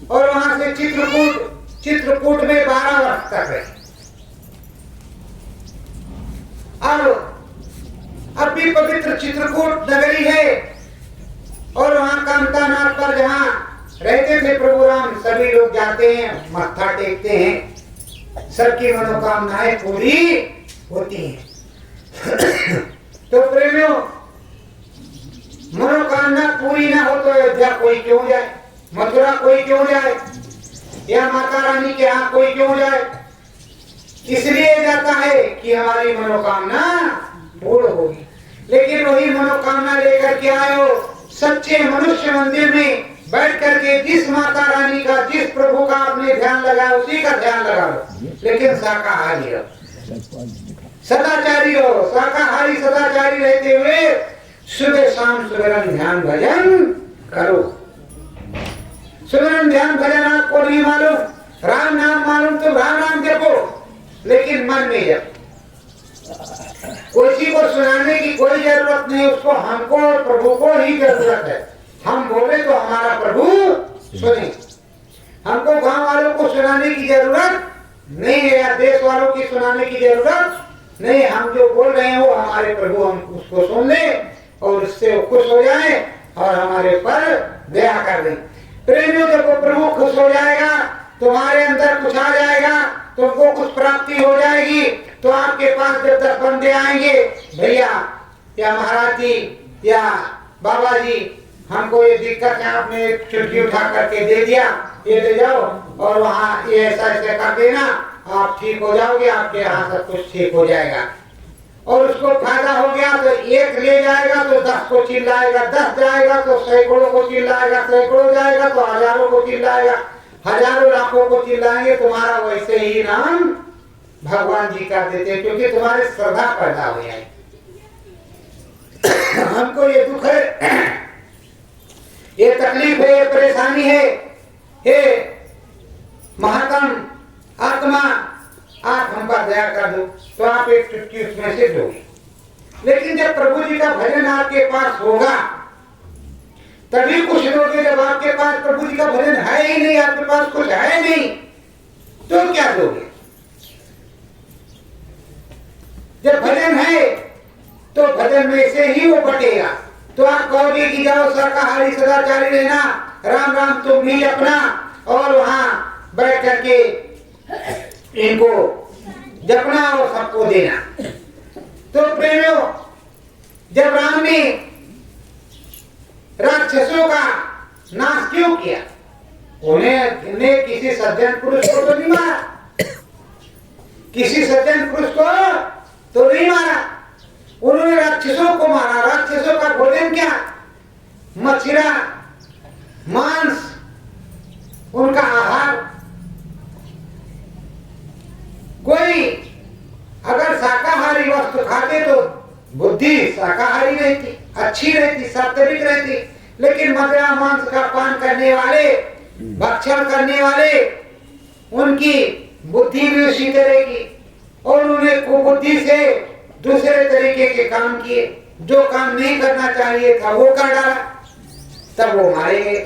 और वहां से चित्रकूट में 12 वर्ष तक रहे। अब भी पवित्र चित्रकूट नगरी है और वहां कामतानाथ पर जहां रहते थे प्रभु राम, सभी लोग जाते हैं, मत्था टेकते हैं, सबकी मनोकामनाएं पूरी होती हैं। तो प्रेमियों, मनोकामना पूरी ना हो तो अयोध्या कोई क्यों जाए, मथुरा कोई क्यों जाए, या माता रानी के यहाँ कोई क्यों जाए? इसलिए जाता है कि हमारी मनोकामना पूर्ण होगी। लेकिन वही मनोकामना लेकर के आए हो, सच्चे मनुष्य मंदिर में बैठ करके जिस माता रानी का, जिस प्रभु का आपने ध्यान लगाया उसी का ध्यान लगा लो। लेकिन शाकाहारी रहो, सदाचारी रहो। शाकाहारी सदाचारी रहते हुए सुबह शाम सुमिरन ध्यान भजन करो। सुमिरन ध्यान भजन आपको नहीं मालूम, राम नाम मालूम तो राम नाम जपो, लेकिन मन में जपो। किसी को सुनाने की कोई जरूरत नहीं, उसको हमको और प्रभु को ही जरूरत है। हम बोले तो हमारा प्रभु सुने। हमको गांव वालों को सुनाने की जरूरत नहीं है या देश वालों की सुनाने की जरूरत नहीं। हम जो बोल रहे हैं वो हमारे प्रभु हम उसको सुन ले और उससे वो खुश हो जाए और हमारे पर दया कर दे। प्रेमियों, जब वो प्रभु खुश हो जाएगा, तुम्हारे अंदर कुछ आ जाएगा, तुमको कुछ प्राप्ति हो जाएगी, तो आपके पास जब 10 बंदे आएंगे, भैया या महाराज जी या बाबा जी, हमको ये दिक्कत है, आपने एक चुटकी उठा करके दे दिया, ये ले जाओ और वहाँ ये ऐसा ऐसा कर देना, आप ठीक हो जाओगे, आपके यहाँ सब कुछ ठीक हो जाएगा। और उसको फायदा हो गया तो एक ले जाएगा तो 10 को चिल्लाएगा, 10 जाएगा तो सैकड़ों को चिल्लाएगा, सैकड़ों जाएगा तो हजारों को चिल्लाएगा, हजारों लाखों को चिल्लाएंगे। तुम्हारा वैसे ही नाम भगवान जी कर देते हैं, क्योंकि तुम्हारी श्रद्धा पैदा हो जाए। हमको ये दुख है, ये तकलीफ है, ये परेशानी है, हे महात्म आत्मा, आप हम पर दया कर दो, तो आप एक चुटकी उसमें से दोगे। लेकिन जब प्रभु जी का भजन आपके पास होगा तभी कुछ दोगे। जब आपके पास प्रभु जी का भजन है ही नहीं, आपके पास कुछ है नहीं, तो क्या दोगे? जब भजन है तो भजन में से ही वो बटेगा। तो आप कहोगे कि जाओ शाकाहारी सदाचारी रहना, राम राम तुम भी अपना, और वहां बैठ करके इनको जपना और सबको देना। तो प्रेमियों, जब राम ने राक्षसों का नाश क्यों किया? उन्हें किसी सज्जन पुरुष को तो नहीं मारा, किसी सज्जन पुरुष को तो नहीं मारा, उन्होंने राक्षसों को मारा। राक्षसों का भोजन क्या? मछली, मांस, उनका आहार। कोई अगर शाकाहारी वस्तु खाते तो बुद्धि शाकाहारी रहती, अच्छी रहती, सात्विक रहती। लेकिन मदिरा मांस का पान करने वाले, भक्षण करने वाले, उनकी बुद्धि भी उसी तरह की, और उन्हें कुबुद्धि से दूसरे तरीके के काम किए, जो काम नहीं करना चाहिए था वो कर डाला, तब वो मारे गए।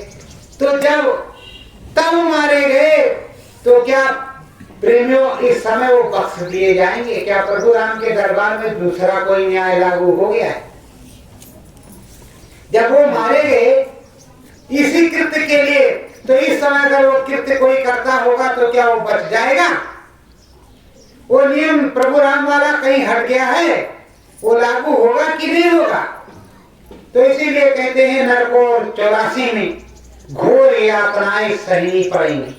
तो जब तब मारे गए तो क्या प्रेमियों इस समय वो बख्श दिए जाएंगे? क्या प्रभु राम के दरबार में दूसरा कोई न्याय लागू हो गया है? जब वो मारे गए इसी कृत्य के लिए, तो इस समय अगर वो कृत्य कोई करता होगा तो क्या वो बच जाएगा? वो नियम प्रभु राम वाला कहीं हट गया है? वो लागू होगा कि नहीं होगा? तो इसीलिए कहते हैं नरक 84 में घोर यातनाएं सहनी पड़ेंगी।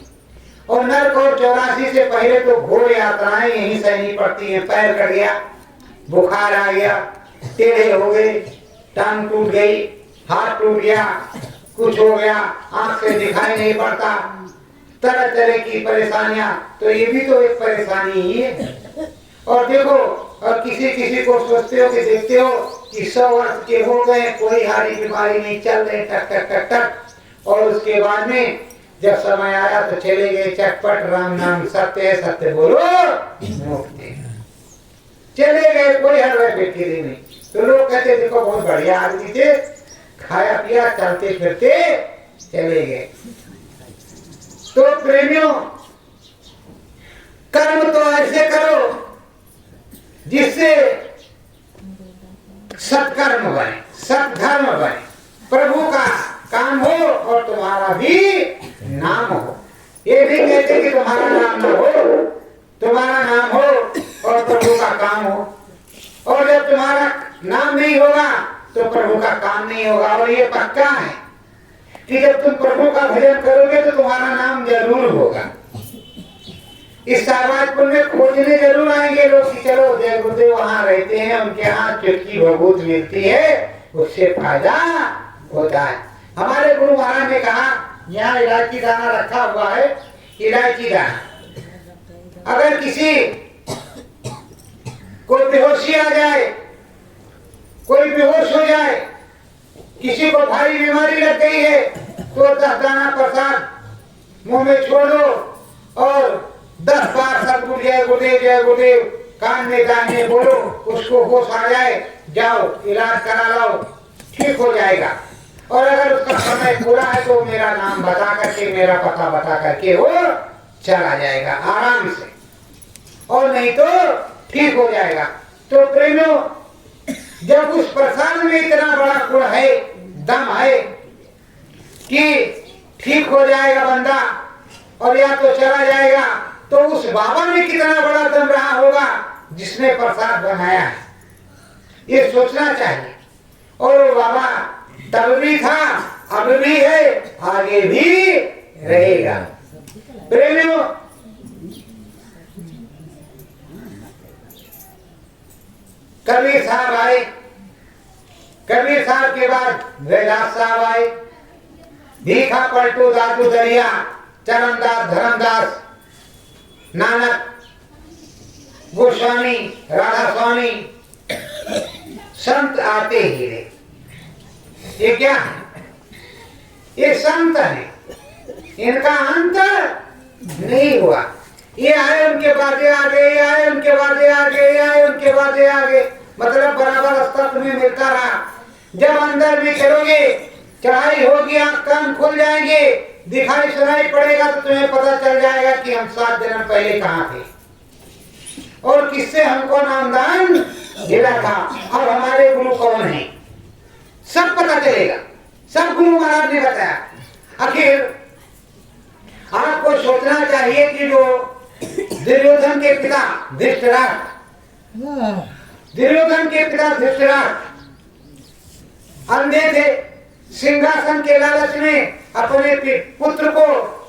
और नरक 84 से पहले तो घोर यातनाएं यही सहनी पड़ती हैं। पैर कट गया, बुखार आ गया, टेढ़े हो गए, टांग टूट गई, हाथ टूट गया, कुछ हो गया, आंख से दिखाई नहीं पड़ता, तरह तरह की परेशानियां। तो ये भी तो एक परेशानी ही है। और देखो, और किसी किसी को सोचते हो कि देखते हो कि 100 वर्ष के हो गए, कोई हारी बीमारी नहीं, चल रहे टक टक टक टक, और उसके बाद में जब समय आया तो चले गए चटपट, राम नाम सत्य है, सत्य बोलो मुक्ति, चले गए, कोई हर फिक्री नहीं। तो लोग कहते देखो बहुत बढ़िया आदमी थे, खाया पिया चलते फिरते चले गए। तो प्रेमियों, कर्म तो ऐसे करो जिससे सत्कर्म बने, सत्धर्म बने, प्रभु का काम हो और तुम्हारा भी नाम हो। ये भी कहते कि तुम्हारा नाम न हो, तुम्हारा नाम हो और प्रभु का काम हो। और जब तुम्हारा नाम नहीं होगा तो प्रभु का काम नहीं होगा। और ये पक्का है कि जब तुम प्रभु का भजन करोगे तो तुम्हारा नाम जरूर होगा। इस शाहबाजपुर में खोजने जरूर आएंगे लोग कि चलो जय गुरुदेव वहां रहते हैं, उनके यहाँ चुटकी भभूत मिलती है, उससे फायदा होता है। हमारे गुरु महाराज ने कहा यहाँ इलायची दाना रखा हुआ है, इलायची दाना, अगर किसी को बेहोशी आ जाए, कोई बेहोश हो जाए, किसी को भारी बीमारी लग गई है, तो 10 दाना प्रसाद मुंह में छोड़ दो और 10 बार सतगुरु जय गुरुदेव कान में जाने बोलो, उसको होश आ जाए, जाओ इलाज करा लाओ, ठीक हो जाएगा। और अगर उसका समय पूरा है तो मेरा नाम बता करके, मेरा पता बता करके वो चला जाएगा आराम से, और नहीं तो ठीक हो जाएगा। तो प्रेमियों, जब उस प्रसाद में इतना बड़ा गुण है, दम है कि ठीक हो जाएगा बंदा और या तो चला जाएगा, तो उस बाबा में कितना बड़ा दम रहा होगा जिसने प्रसाद बनाया है, ये सोचना चाहिए। और वो बाबा तब भी था, अब भी है, आगे भी रहेगा। प्रेमियों, कबीर साहब आए, कबीर साहब के बाद रैदास साहब आए, भीखा पलटू दादू दरिया, चरणदास धर्मदास, नानक, गोस्वामी, राधा स्वामी, संत आते ही रहे। ये क्या है? ये संत है, इनका अंत नहीं हुआ। ये आए उनके बातें आ गए, ये आए उनके बातें आ गए, ये आए उनके बातें आ गए, मतलब बराबर रास्ता तुम्हें मिलता रहा। जब अंदर भी चलोगे, चढ़ाई होगी, आंख कान खुल जाएंगे, दिखाई सुनाई पड़ेगा, तो तुम्हें पता चल जाएगा कि हम 7 जन्म पहले कहाँ थे और किससे हमको नामदान मिला था, और हमारे गुरु कौन है, सब पता चलेगा। सब गुरु महाराज ने बताया। आखिर आपको सोचना चाहिए कि जो दुर्योधन के पिता धृतराष्ट्र, दुर्योधन के पिता धृतराष्ट्र अंधे थे, सिंहासन के लालच में अपने पुत्र को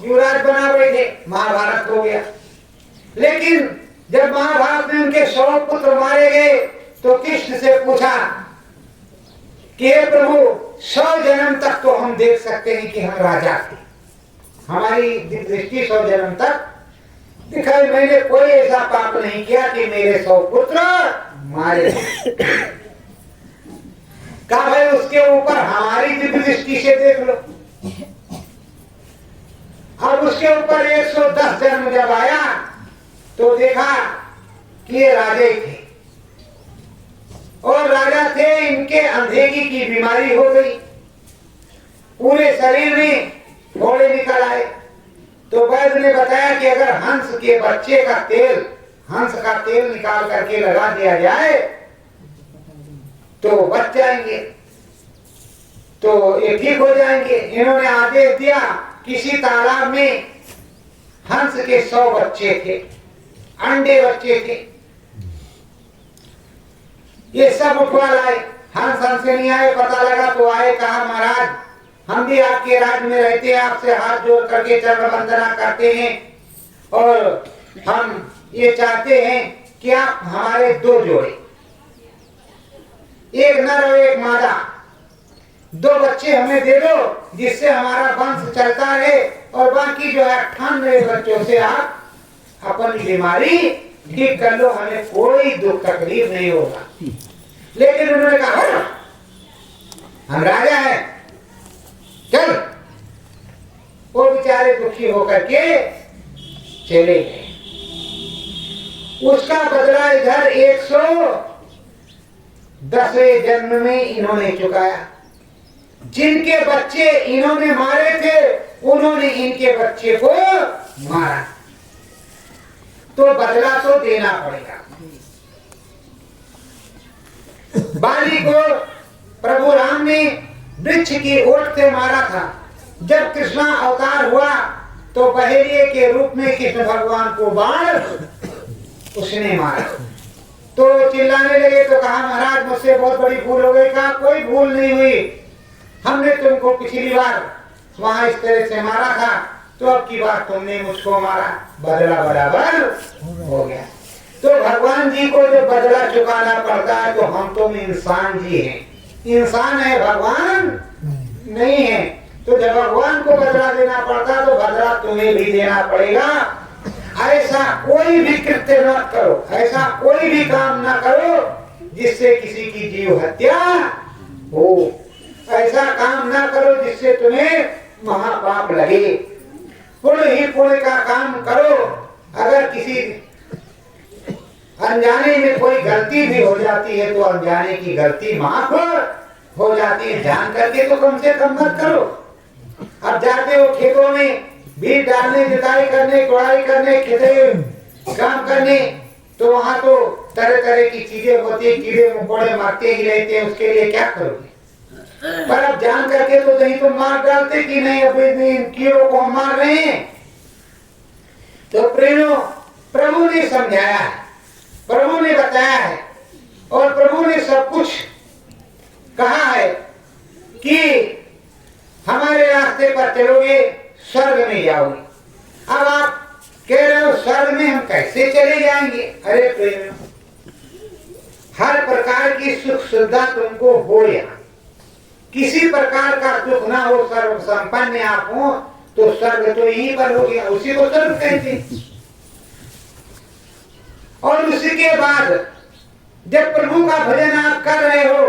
युवराज बना रहे थे, महाभारत हो गया। लेकिन जब महाभारत में उनके 100 पुत्र मारे गए तो कृष्ण से पूछा कि हे प्रभु, 100 जन्म तक तो हम देख सकते हैं कि हम राजा थे, हमारी दृष्टि 100 जन्म तक दिखाई, मैंने कोई ऐसा पाप नहीं किया कि मेरे 100 पुत्र मारे। कहा भाई उसके ऊपर हमारी दिव्य दृष्टि से देख लो। अब उसके ऊपर 110 जन्म जब आया तो देखा कि ये राजे थे, और राजा थे, इनके अंधेरी की बीमारी हो गई, पूरे शरीर में फोड़े निकल आए। तो वैद्य ने बताया कि अगर हंस के बच्चे का तेल, हंस का तेल निकाल करके लगा दिया जाए तो बच जाएंगे, तो ये ठीक हो जाएंगे। इन्होंने आदेश दिया, किसी तालाब में हंस के 100 बच्चे थे, अंडे बच्चे थे, ये सब उठवा लाए। हंस से नहीं आए, पता लगा तो आए, कहा महाराज हम भी आपके राज्य में रहते हैं, आपसे हाथ जोड़ करके चरण वंदना करते हैं, और हम ये चाहते हैं कि आप हमारे 2 जोड़े, एक नर और एक मादा, 2 बच्चे हमें दे दो, जिससे हमारा वंश चलता रहे, और बाकी जो 98 बच्चों से आप अपनी बीमारी ठीक कर लो, हमें कोई दुख तकलीफ नहीं होगा। लेकिन उन्होंने कहा हम राजा हैं, चल। वो बेचारे दुखी होकर के चले गए। उसका बदला इधर 110वें जन्म में इन्होंने चुकाया। जिनके बच्चे इन्होंने मारे थे, उन्होंने इनके बच्चे को मारा, तो बदला तो देना पड़ेगा। बाली को प्रभु राम ने वृक्ष की ओट से मारा था। जब कृष्णा अवतार हुआ तो बहेलिए के रूप में कृष्ण भगवान को बाण उसने मारा। तो चिल्लाने लगे, तो कहा महाराज मुझसे बहुत बड़ी भूल हो गई। कहा कोई भूल नहीं हुई, हमने तुमको पिछली बार वहां इस तरह से मारा था, तो अब की बात तुमने मुझको मारा, बदला बराबर हो गया। तो भगवान जी को जो बदला चुकाना पड़ता है, तो हम तो इंसान जी हैं, इंसान है, भगवान नहीं है। तो जब भगवान को बदला देना पड़ता, तो बदला तुम्हें भी देना पड़ेगा। ऐसा कोई भी कृत्य न करो, ऐसा कोई भी काम न करो जिससे किसी की जीव हत्या हो, ऐसा काम न करो जिससे तुम्हें महापाप लगे। पुण्य ही पुण्य का काम करो। अनजाने में कोई गलती भी हो जाती है तो अनजाने की गलती माफ हो जाती है, जान करके तो कम से कम मत करो। अब जाते हो खेतों में बीज डालने, जुताई करने, गुड़ाई करने, खेते काम करने, तो वहां तो तरह तरह की चीजें होती है, कीड़े मकोड़े मारते ही रहते हैं, उसके लिए क्या करोगे? पर अब जान करके तो नहीं तो मार डालते कि नहीं अब इन कीड़ों को हम मार रहे हैं। तो प्रेमियों, प्रभु ने समझाया है, प्रभु ने बताया है और प्रभु ने सब कुछ कहा है कि हमारे रास्ते पर चलोगे स्वर्ग में जाओगे। अब आप कह रहे हो स्वर्ग में हम कैसे चले जाएंगे? अरे प्रेमियों, हर प्रकार की सुख सुविधा तुमको हो, यहाँ किसी प्रकार का दुख ना हो, सर्व संपन्न आप हो, तो स्वर्ग तो यहीं पर हो गया, उसी को स्वर्ग कहते हैं। और उसी के बाद जब प्रभु का भजन आप कर रहे हो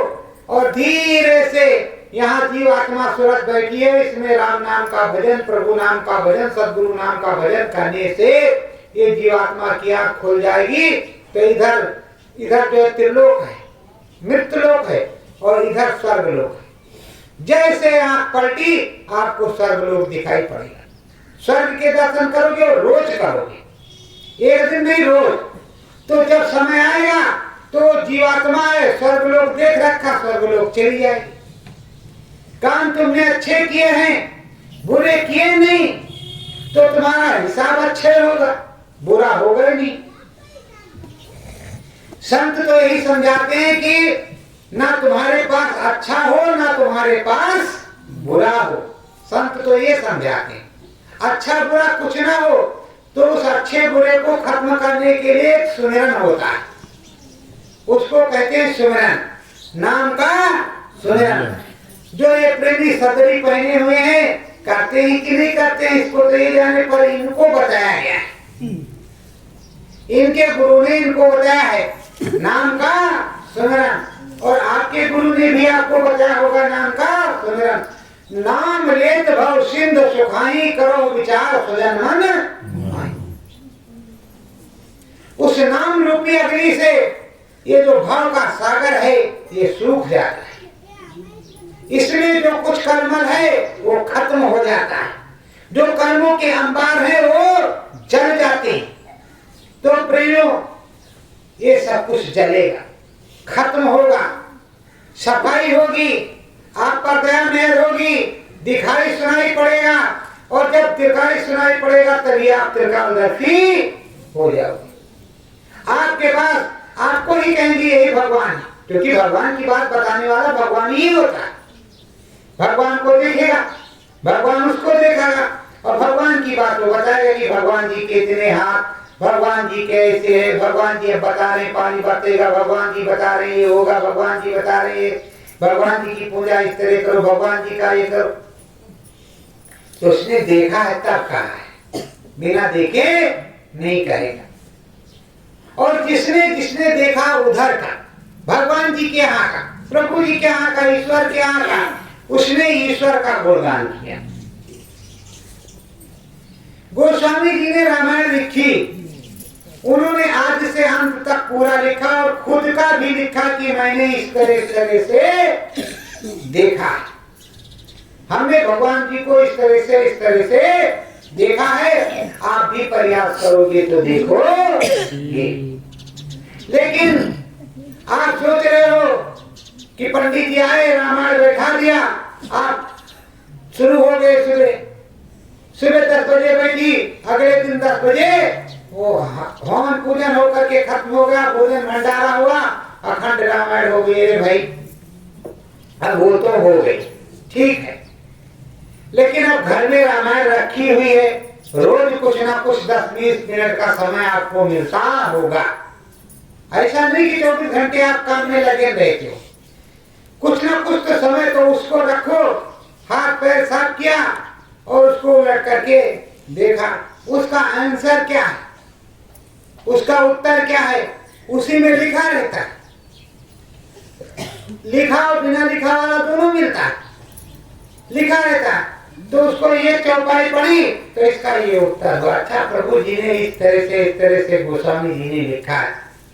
और धीरे से यहाँ जीव आत्मा सुरत बैठी है, इसमें राम नाम का भजन, प्रभु नाम का भजन, सदगुरु नाम का भजन करने से ये जीवात्मा की आंख खुल जाएगी। तो इधर जो त्रिलोक है, मृत्युलोक है, और इधर स्वर्गलोक है। जैसे आंख पलटी आपको स्वर्गलोक दिखाई पड़ेगा। स्वर्ग के दर्शन करोगे और रोज करोगे, एक दिन नहीं रोज। तो जब समय आएगा तो जीवात्मा है, स्वर्गलोक देख रखा, स्वर्गलोक चली जाएगी। काम तुमने अच्छे किए हैं, बुरे किए नहीं, तो तुम्हारा हिसाब अच्छे होगा, बुरा होगा नहीं। संत तो यही समझाते हैं कि ना तुम्हारे पास अच्छा हो ना तुम्हारे पास बुरा हो। संत तो ये समझाते हैं अच्छा बुरा कुछ ना हो, तो उस अच्छे बुरे को खत्म करने के लिए एक सुमिरन होता है, उसको कहते हैं सुमिरन, नाम का सुमिरन। जो ये प्रेमी सदरी पहने हुए हैं, करते हैं कि नहीं करते हैं, इसको ले जाने पर इनको बताया गया है, इनके गुरु ने इनको बताया है नाम का सुमिरन। और आपके गुरु ने भी आपको बताया होगा नाम का सुमिरन। नाम लेत भव सिंधु सुखाई, करो विचार सुजन मन। उस नाम रूपी अग्नि से ये जो भाव का सागर है ये सूख जाता है, इसमें जो कुछ कर्मल है वो खत्म हो जाता है, जो कर्मों के अंबार है वो जल जाते हैं। तो प्रेमियों, ये सब कुछ जलेगा, खत्म होगा, सफाई होगी, आप पर दया मेहर होगी, दिखाई सुनाई पड़ेगा, और जब दिखाई सुनाई पड़ेगा तभी आप त्रिकालदर्शी हो जाओगे। आपके पास आपको ही कहेंगे यही भगवान है, क्योंकि भगवान की बात बताने वाला भगवान ही होता है। भगवान को देखेगा, भगवान उसको देखेगा, और भगवान की बात वो बताएगा कि भगवान जी के इतने हाथ, भगवान जी कैसे है, भगवान जी बता रहे पानी बरतेगा, भगवान जी बता रहे ये होगा, भगवान जी बता रहे भगवान जी की पूजा इस तरह करो, भगवान जी का ये करो। तो उसने देखा है तब कहा है, बिना देखे नहीं करेगा। और जिसने जिसने देखा उधर का, भगवान जी के यहाँ का, प्रभु जी के यहाँ का, ईश्वर के यहाँ का, उसने ईश्वर का गुणगान किया। गोस्वामी जी ने रामायण लिखी, उन्होंने आज से अंत तक पूरा लिखा और खुद का भी लिखा कि मैंने इस तरह से देखा, हमने भगवान जी को इस तरह से देखा है। आप भी प्रयास करोगे तो देखोगे। लेकिन आप सोच रहे हो कि पंडित जी आए, रामायण बैठा दिया, आप शुरू हो गए, सुबह 10 बजे बैठी, अगले दिन 10 बजे वो हवन पूजन होकर के खत्म हो गया, भोजन भंडारा हुआ, अखंड रामायण हो गई। अरे भाई, अब वो तो हो गई, ठीक है, लेकिन अब घर में रामायण रखी हुई है, रोज कुछ ना कुछ 10-20 मिनट का समय आपको मिलता होगा। ऐसा नहीं कि 24 घंटे आप काम में लगे रहते हो, कुछ ना कुछ तो समय तो उसको रखो। हाथ पैर साफ किया और उसको उलट करके देखा, उसका आंसर क्या है, उसका उत्तर क्या है, उसी में लिखा रहता है। लिखा और बिना लिखा वाला दोनों मिलता है, लिखा रहता है। तो उसको ये चौपाई पढ़ी तो इसका ये उत्तर हुआ। अच्छा, प्रभु जी ने इस तरह से गोस्वामी जी ने लिखा है,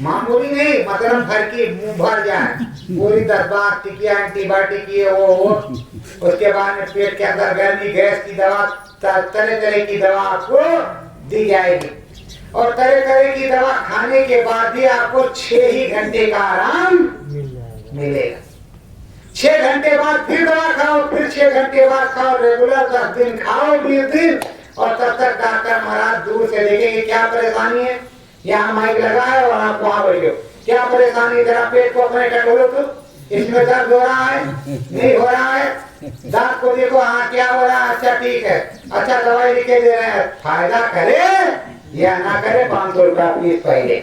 मामूली नहीं, मतलब भर की मुंह भर जाए, पूरी 10 टिकिया एंटीबायोटिक की वो उसके बाद में पेट के अंदर गर्मी गैस की दवा, तरह तरह की दवा आपको दी जाएगी। और तरह तरह की दवा खाने के बाद भी आपको 6 ही घंटे का आराम मिलेगा। 6 घंटे बाद फिर दवा खाओ, फिर 6 घंटे बाद खाओ, रेगुलर 10 दिन खाओ, 20 दिन। और तब तक डॉक्टर महाराज दूर से देखेंगे क्या परेशानी है, यहाँ माइक लगा है और आप वहाँ बैठे हो, क्या परेशानी, जरा पेट को अपने टटोलो तो, इसमें दर्द हो रहा है, नहीं हो रहा है, दांत को देखो, हाँ क्या हो रहा है, अच्छा ठीक है, अच्छा दवाई लिखे दे रहे हैं, फायदा करे या ना करे 500 रुपया फीस पहले।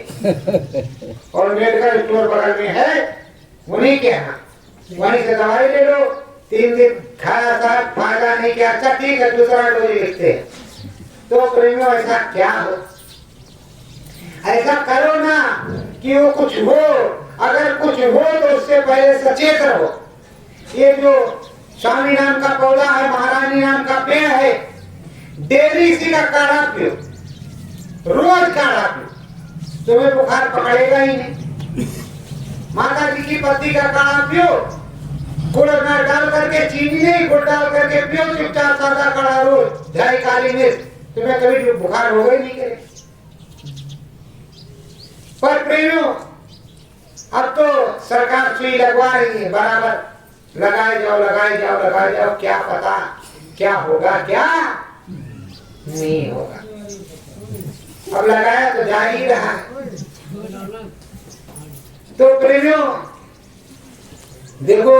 और मेडिकल स्टोर बगल में है, उन्हीं के यहाँ, वहीं से दवाई ले लो, 3 दिन खाया साहब, फायदा नहीं किया, अच्छा ठीक है दूसरा डोज लिखते हैं। तो प्रेमियों ऐसा क्या हो, ऐसा करो ना कि वो कुछ हो, अगर कुछ हो तो उससे पहले सचेत रहो। ये जो स्वामी नाम का पौधा है, महारानी नाम का पेड़ है, डेली इसी का काढ़ा पियो, रोज काढ़ा पियो, तुम्हें बुखार पकड़ेगा ही नहीं। माता जी की पत्ती का काढ़ा पियो, गुड़ में डाल करके, चीनी नहीं गुड़ डाल करके पियो, चुपचाप सादा काढ़ा रोज, ढाई काली मिर्च, तुम्हें कभी बुखार होगा ही नहीं करे। पर प्रेमियों अब तो सरकार सुई लगवा रही है, बराबर लगाए जाओ लगाए जाओ लगाए जाओ, क्या पता क्या होगा क्या नहीं होगा। अब लगाया तो जा ही रहा है। तो प्रेमियों देखो,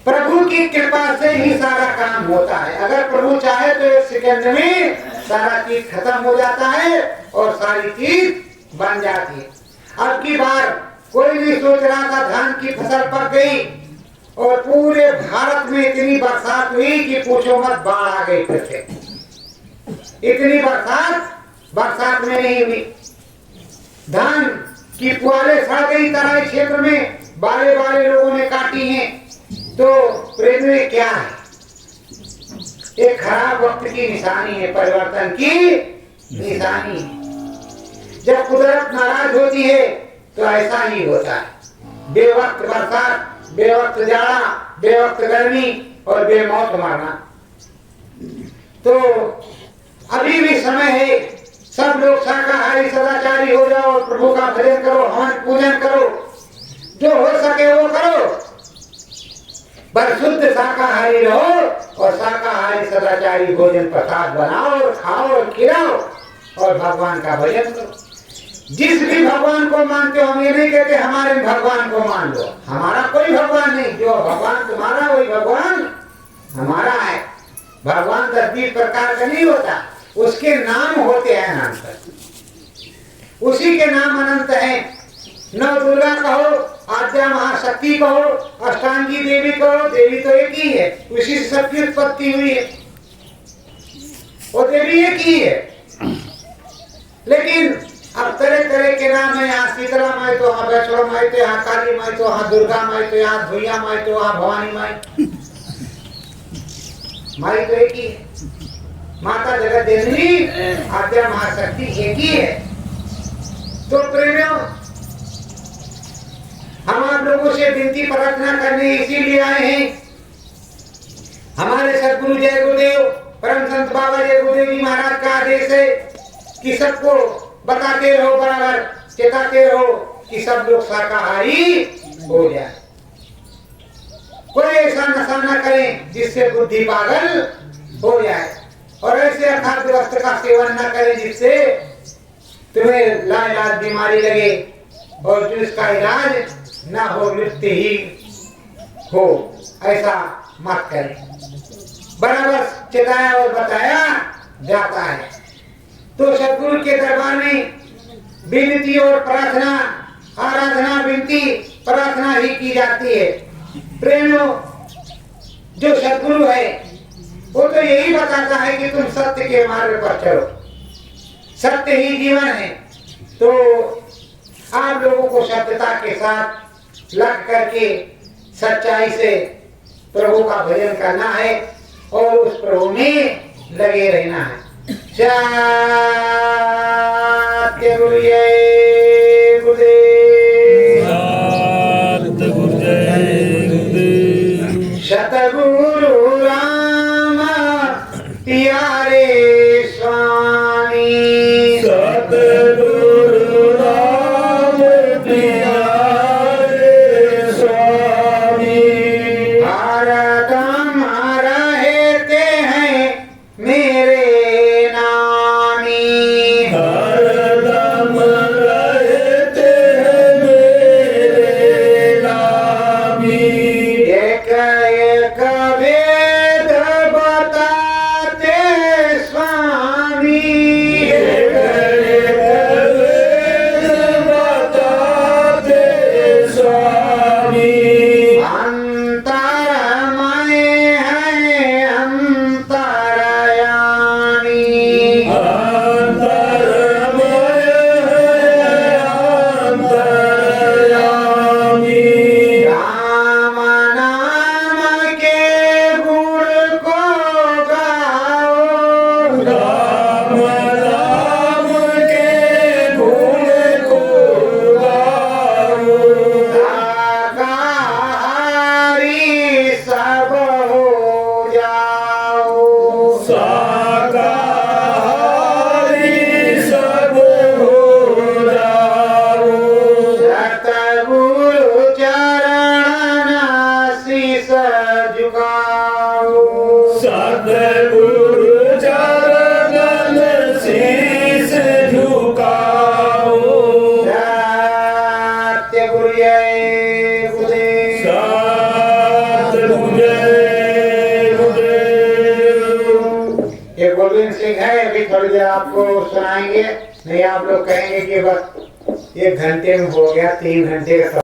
प्रभु की कृपा से ही सारा काम होता है। अगर प्रभु चाहे तो 1 सेकंड में सारा चीज खत्म हो जाता है और सारी चीज बन जाती है। अब की बार कोई नहीं सोच रहा था धान की फसल पक गई और पूरे भारत में इतनी बरसात हुई कि पूछो मत, बाढ़ आ गई फिर से। इतनी बरसात में नहीं हुई, धान की पुआले सड़ गई तराई क्षेत्र में, बाले बाले लोगों ने काटी हैं। तो प्रेम में क्या है, एक खराब वक्त की निशानी है, परिवर्तन की निशानी है। जब कुदरत नाराज होती है तो ऐसा ही होता है, बेवक्त बरसात, बेवक्त जाड़ा, बेवक्त गर्मी और बेमौत मरना। तो अभी भी समय है, सब लोग शाकाहारी सदाचारी हो जाओ, प्रभु का भजन करो, हवन पूजन करो, जो हो सके वो करो, पर शुद्ध शाकाहारी रहो और शाकाहारी सदाचारी भोजन प्रसाद बनाओ और खाओ और खिलाओ और भगवान का भजन करो। जिस भी भगवान को मानते हो, हम ये नहीं कहते हमारे भगवान को मान लो, हमारा कोई भगवान नहीं, जो भगवान तुम्हारा वही भगवान हमारा है। भगवान 10-20 प्रकार का नहीं होता, उसके नाम होते हैं अनंत, उसी के नाम अनंत हैं। नव दुर्गा कहो, आद्या महाशक्ति कहो, अष्टांगी देवी कहो, देवी तो एक ही है, उसी से सबकी उत्पत्ति हुई है, वो देवी एक ही है। लेकिन अब तरह तरह के नाम है, यहाँ शीतला माई तो, यहाँ वैष्णो माई तो, यहाँ काली माई तो, यहाँ दुर्गा माई तो, यहाँ धुइया माई तो, यहाँ भवानी माई, माई तो एक ही है। माता जगत जननी आद्या महाशक्ति एक ही है। तो प्रेमियों, हम आप लोगों से विनती प्रार्थना करने इसीलिए आए हैं। हमारे सदगुरु जय गुरुदेव परम संत बाबा जय गुरुदेव जी महाराज का आदेश है कि सबको बताते रहो, बराबर चेताते रहो कि सब लोग शाकाहारी हो जाए। कोई ऐसा नशा न करें जिससे बुद्धि पागल हो जाए, और ऐसे अखाद्य वस्त्र का सेवन न करें जिससे तुम्हें लाइलाज बीमारी लगे और जो इसका इलाज न हो, मृत्यु ही हो, ऐसा मत करें। बराबर चेताया और बताया जाता है। तो सदगुरु के दरबार में विनती और प्रार्थना, आराधना, विनती प्रार्थना ही की जाती है। प्रेमियों, जो सदगुरु है वो तो यही बताता है कि तुम सत्य के मार्ग पर चलो, सत्य ही जीवन है। तो आप लोगों को सत्यता के साथ लग करके सच्चाई से प्रभु का भजन करना है और उस प्रभु में लगे रहना है। सत्य गुरु गोविंद सिंह है, अभी थोड़ी देर आपको सुनाएंगे, नहीं आप लोग कहेंगे कि बस 1 घंटे में हो गया, 3 घंटे का